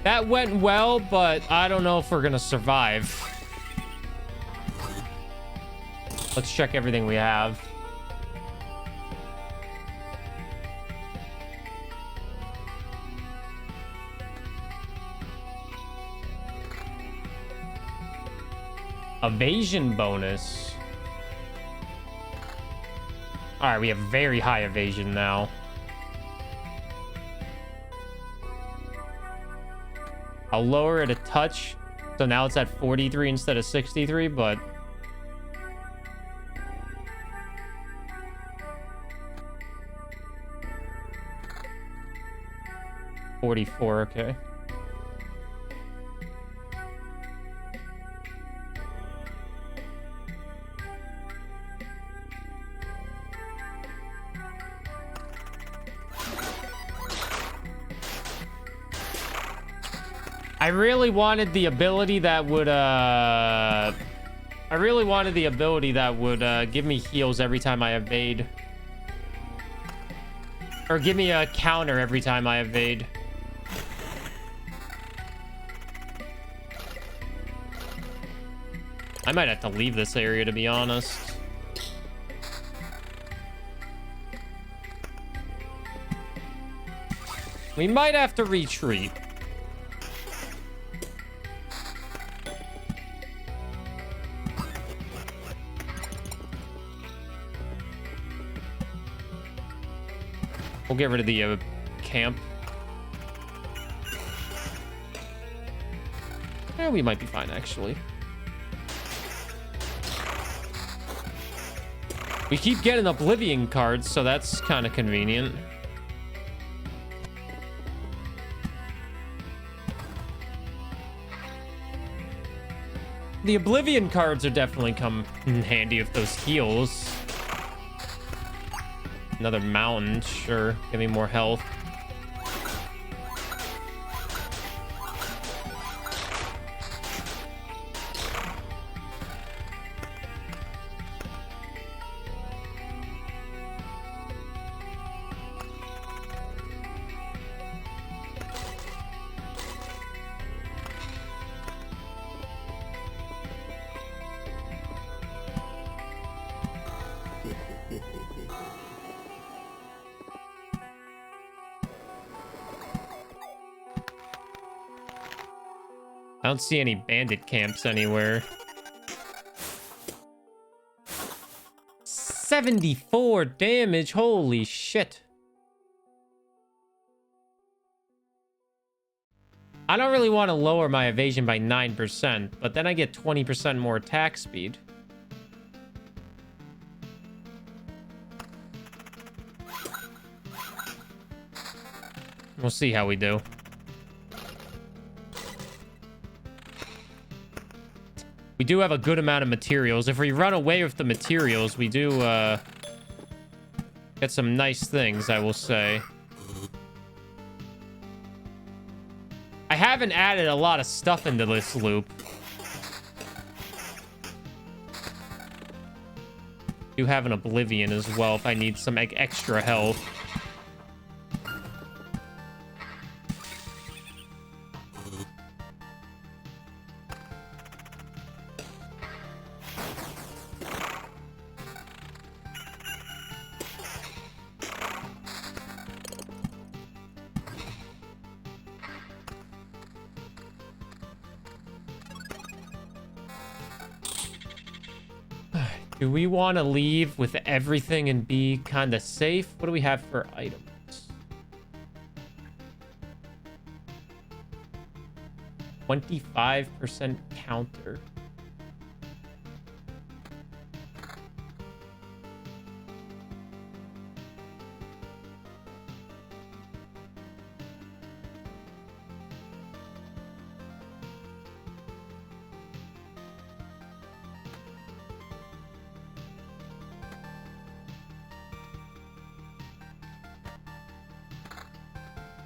That went well, but I don't know if we're gonna survive. Let's check everything we have. Evasion bonus. All right, we have very high evasion now. I'll lower it a touch. So now it's at 43 instead of 63, but... $44, okay. I really wanted the ability that would give me heals every time I evade. Or give me a counter every time I evade. I might have to leave this area, to be honest. We might have to retreat. We'll get rid of the camp. Yeah, we might be fine, actually. We keep getting Oblivion cards, so that's kind of convenient. The Oblivion cards are definitely come in handy with those heals. Another mountain, sure. Give me more health. I don't see any bandit camps anywhere. 74 damage, holy shit. I don't really want to lower my evasion by 9%, but then I get 20% more attack speed. We'll see how we do. We do have a good amount of materials. If we run away with the materials, we do get some nice things, I will say. haven't added a lot of stuff into this loop. Do have an Oblivion as well if I need some extra health. Do we want to leave with everything and be kind of safe? What do we have for items? 25% counter.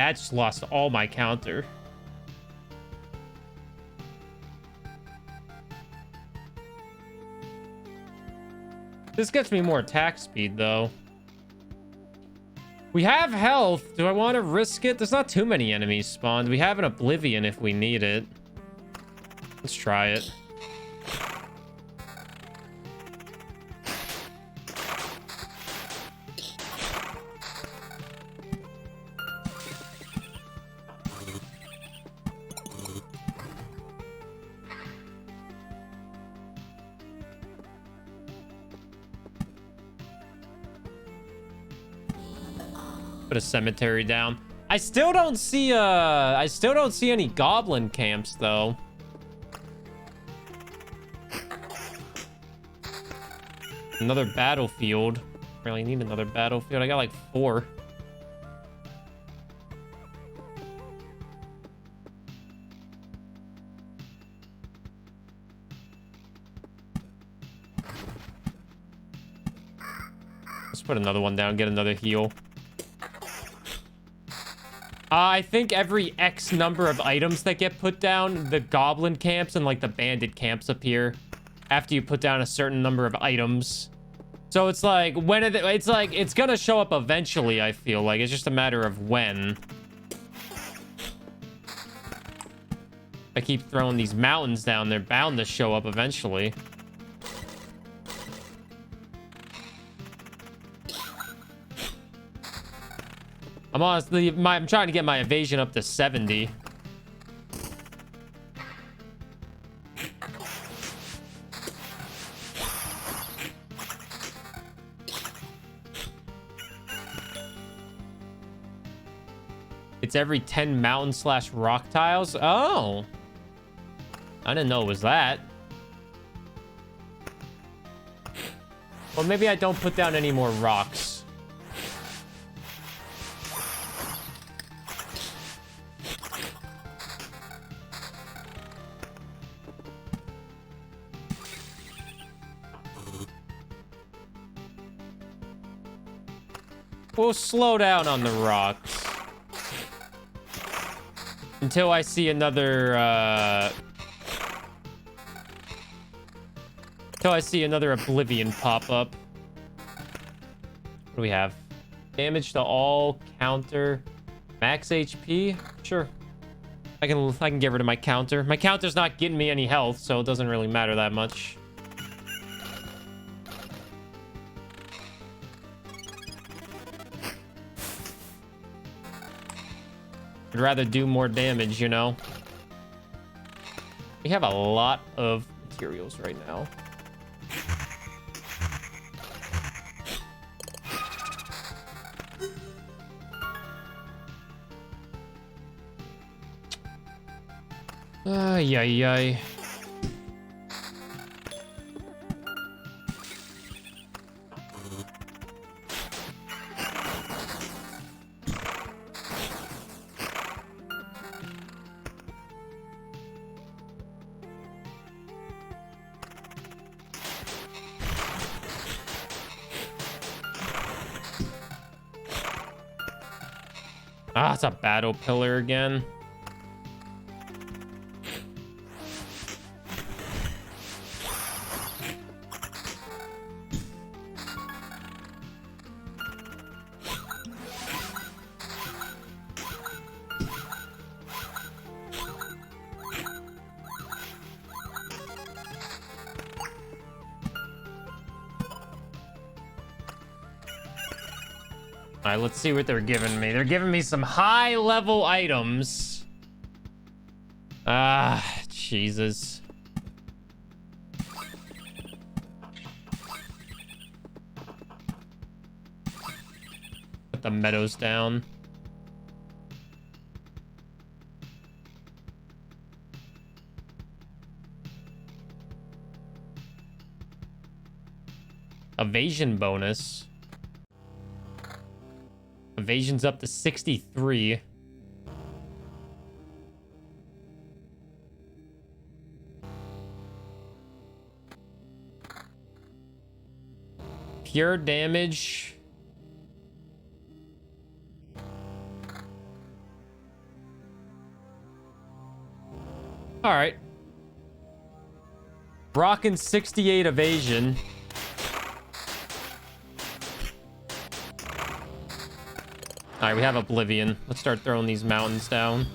I just lost all my counter. This gets me more attack speed, though. We have health. Do I want to risk it? There's not too many enemies spawned. We have an Oblivion if we need it. Let's try it. Put a cemetery down. I still don't see any goblin camps though. Another battlefield. Really need another battlefield. I got like 4. Let's put another one down, get another heal. I think every X number of items that get put down, the goblin camps and like the bandit camps appear after you put down a certain number of items. So it's like when it's gonna show up eventually. I feel like it's just a matter of when. I keep throwing these mountains down, they're bound to show up eventually. I'm honestly, I'm trying to get my evasion up to 70. It's every 10 mountain/rock tiles. Oh, I didn't know it was that. Well, maybe I don't put down any more rocks. We'll slow down on the rocks until I see another Oblivion pop up. What do we have? Damage to all, counter, max HP. Sure, I can get rid of my counter. My counter's not getting me any health, so it doesn't really matter that much. I'd rather do more damage, you know? We have a lot of materials right now. Ay, ay, ay. Ah, it's a battle pillar again. All right, let's see what they're giving me. They're giving me some high-level items. Ah, Jesus. Put the meadows down. Evasion bonus. Evasion's up to 63. Pure damage. All right. Rockin' 68 evasion. All right, we have Oblivion. Let's start throwing these mountains down.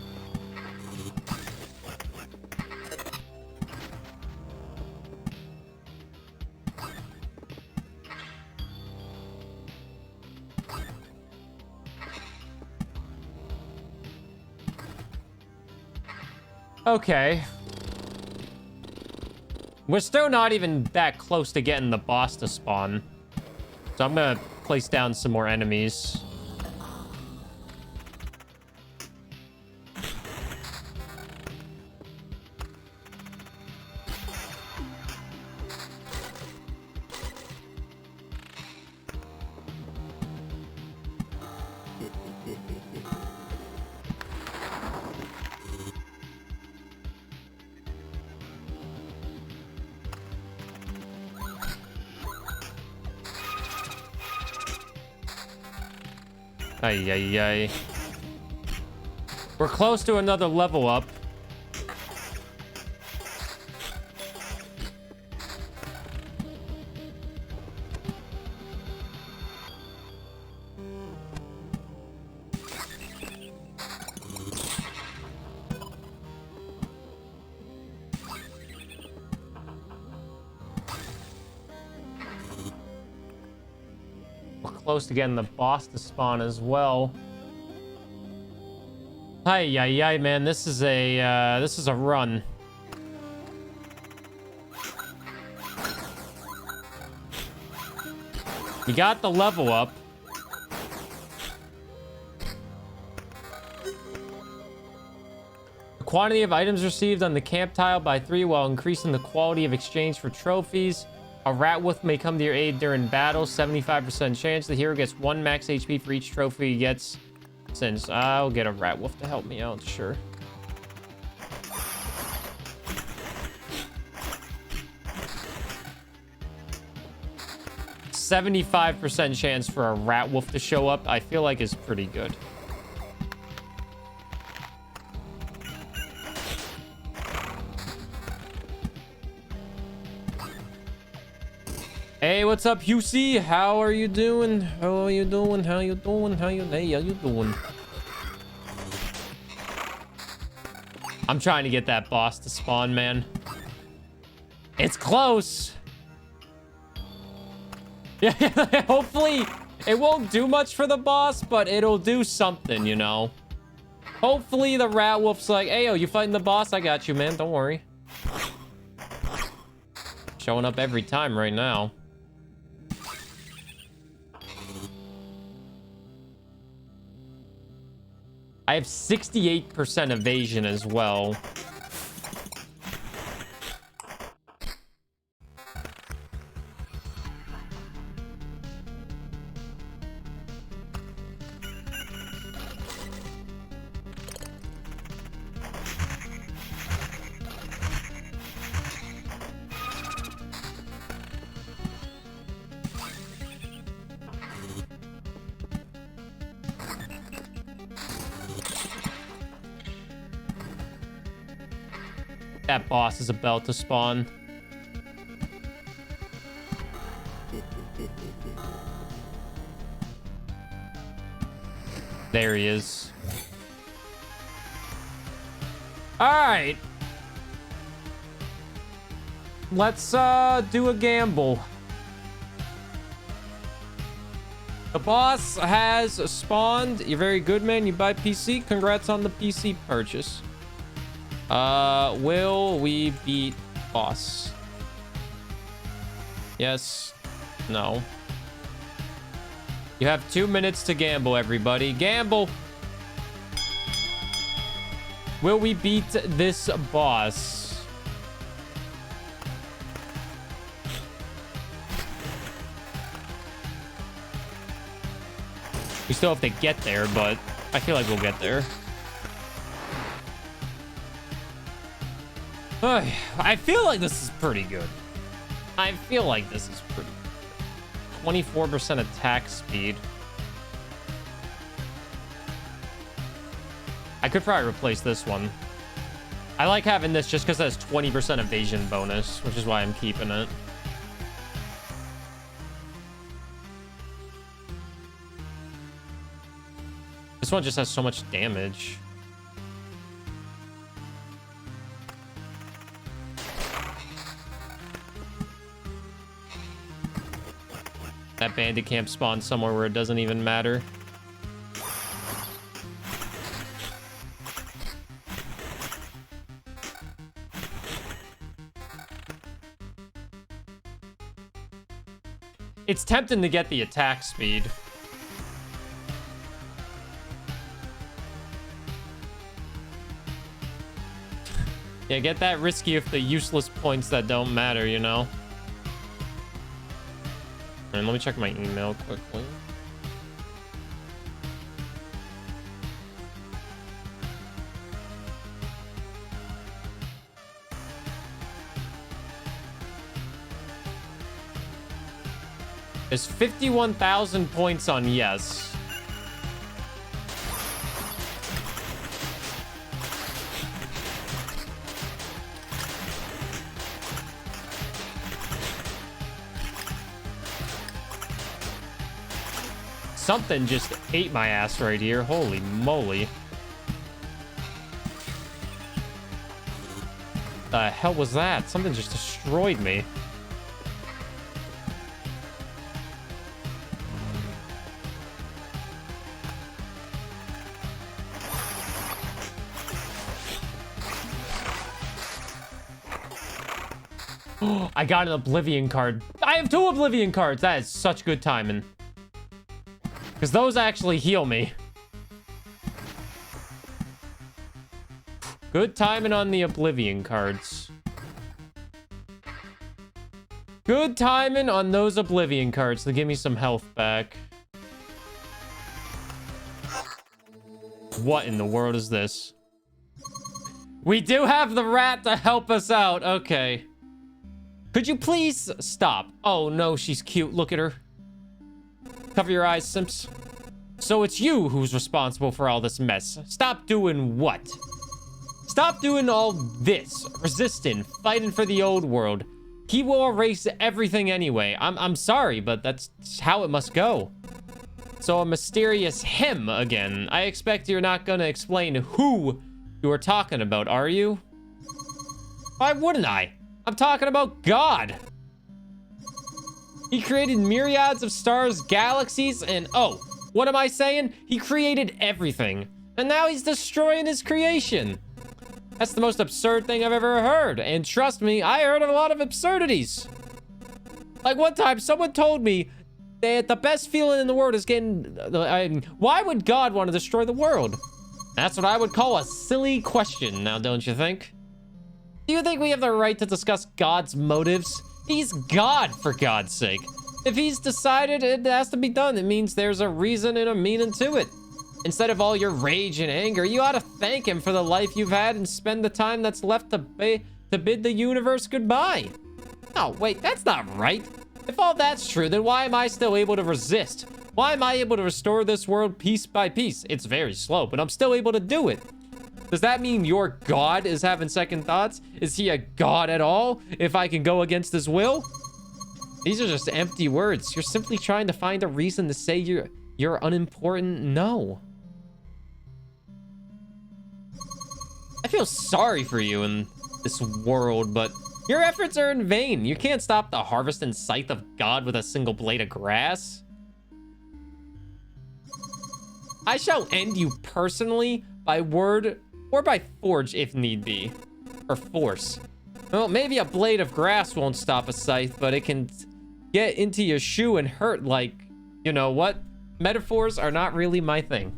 Okay. We're still not even that close to getting the boss to spawn. So I'm gonna place down some more enemies. Ay, ay, ay. We're close to another level up. Close to getting the boss to spawn as well. Ay, ay, ay, man, this is a run. You got the level up. The quantity of items received on the camp tile by 3 while increasing the quality of exchange for trophies. A rat wolf may come to your aid during battle. 75% chance. The hero gets 1 max HP for each trophy he gets. Since I'll get a rat wolf to help me out, sure. %75% chance for a rat wolf to show up, I feel like is pretty good. Hey, what's up, Husey? How are you doing? How are you doing? How you doing? How you doing? I'm trying to get that boss to spawn, man. It's close. Yeah, hopefully it won't do much for the boss, but it'll do something, you know. Hopefully the rat wolf's like, hey, yo, you fighting the boss? I got you, man. Don't worry. Showing up every time right now. I have 68% evasion as well. That boss is about to spawn. There he is. All right. Let's do a gamble. The boss has spawned. You're very good, man. You buy PC. Congrats on the PC purchase. Will we beat boss? Yes. No. You have 2 minutes to gamble, everybody. Gamble. Will we beat this boss? We still have to get there, but I feel like we'll get there. I feel like this is pretty good. I feel like this is pretty good. 24% attack speed. I could probably replace this one. I like having this just because it has 20% evasion bonus, which is why I'm keeping it. This one just has so much damage. That bandit camp spawns somewhere where it doesn't even matter. It's tempting to get the attack speed. Yeah, get that risky with the useless points that don't matter, you know? And let me check my email quickly. There's 51,000 points on yes. Something just ate my ass right here. Holy moly. The hell was that? Something just destroyed me. I got an Oblivion card. I have 2 Oblivion cards. That is such good timing. Because those actually heal me. Good timing on the Oblivion cards. Good timing on those Oblivion cards to give me some health back. What in the world is this? We do have the rat to help us out. Okay. Could you please stop? Oh no, she's cute. Look at her. Cover your eyes, simps. So it's you who's responsible for all this mess. Stop doing what? Stop doing all this. Resisting, fighting for the old world. He will erase everything anyway. I'm sorry, but that's how it must go. So a mysterious him again. I expect you're not gonna explain who you are talking about, are you? Why wouldn't I? I'm talking about God. He created myriads of stars, galaxies, and oh, what am I saying? He created everything. And now he's destroying his creation. That's the most absurd thing I've ever heard. And trust me, I heard of a lot of absurdities. Like one time, someone told me that the best feeling in the world is getting... why would God want to destroy the world? That's what I would call a silly question, now don't you think? Do you think we have the right to discuss God's motives? He's God, for God's sake. If he's decided it has to be done, it means there's a reason and a meaning to it. Instead of all your rage and anger, you ought to thank him for the life you've had and spend the time that's left to bid the universe goodbye. Oh, wait, that's not right. If all that's true, then why am I still able to resist? Why am I able to restore this world piece by piece? It's very slow, but I'm still able to do it. Does that mean your God is having second thoughts? Is he a God at all if I can go against his will? These are just empty words. You're simply trying to find a reason to say you're unimportant. No. I feel sorry for you in this world, but your efforts are in vain. You can't stop the harvest and scythe of God with a single blade of grass. I shall end you personally by word or by forge if need be. Or force. Well, maybe a blade of grass won't stop a scythe, but it can get into your shoe and hurt like, you know what? Metaphors are not really my thing.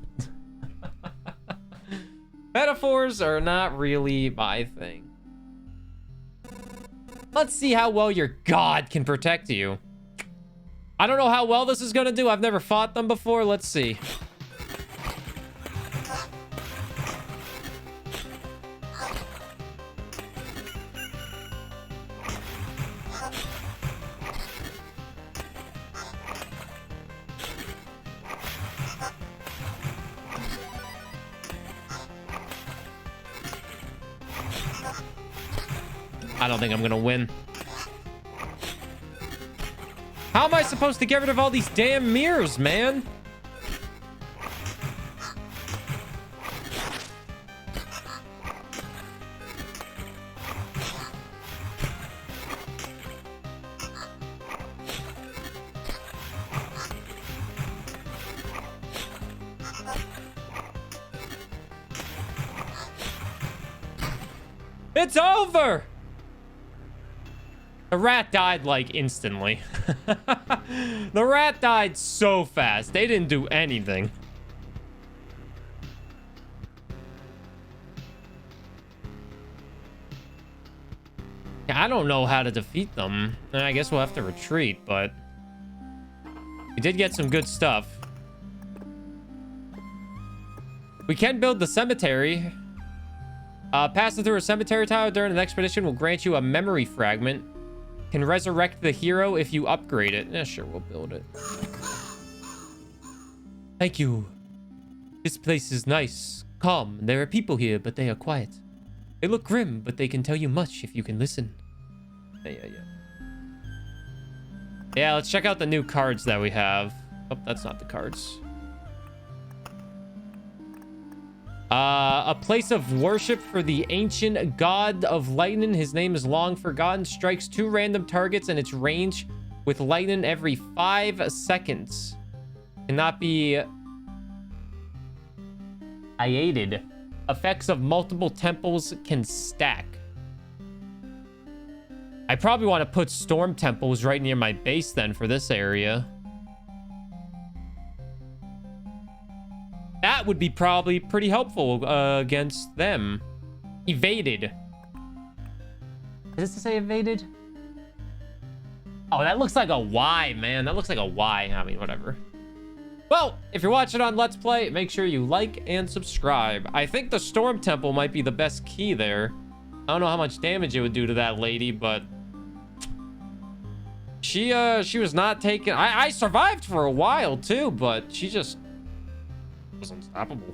Metaphors are not really my thing. Let's see how well your god can protect you. I don't know how well this is gonna do. I've never fought them before. Let's see. I don't think I'm gonna win. How am I supposed to get rid of all these damn mirrors, man? It's over! The rat died, like, instantly. The rat died so fast. They didn't do anything. Yeah, I don't know how to defeat them. I guess we'll have to retreat, but... we did get some good stuff. We can build the cemetery. Passing through a cemetery tower during an expedition will grant you a memory fragment. Can resurrect the hero if you upgrade it. Yeah, sure, we'll build it. Thank you. This place is nice, calm. There are people here, but they are quiet. They look grim, but they can tell you much if you can listen. Yeah. Yeah, let's check out the new cards that we have. Oh, that's not the cards. A place of worship for the ancient god of lightning. His name is long forgotten. Strikes 2 random targets in its range with lightning every 5 seconds. Cannot be aided. Effects of multiple temples can stack. I probably want to put storm temples right near my base then for this area. That would be probably pretty helpful against them. Evaded. Does this say evaded? Oh, that looks like a Y, man. That looks like a Y. I mean, whatever. Well, if you're watching on Let's Play, make sure you like and subscribe. I think the Storm Temple might be the best key there. I don't know how much damage it would do to that lady, but... she was not taking... I survived for a while, too, but she just... was unstoppable.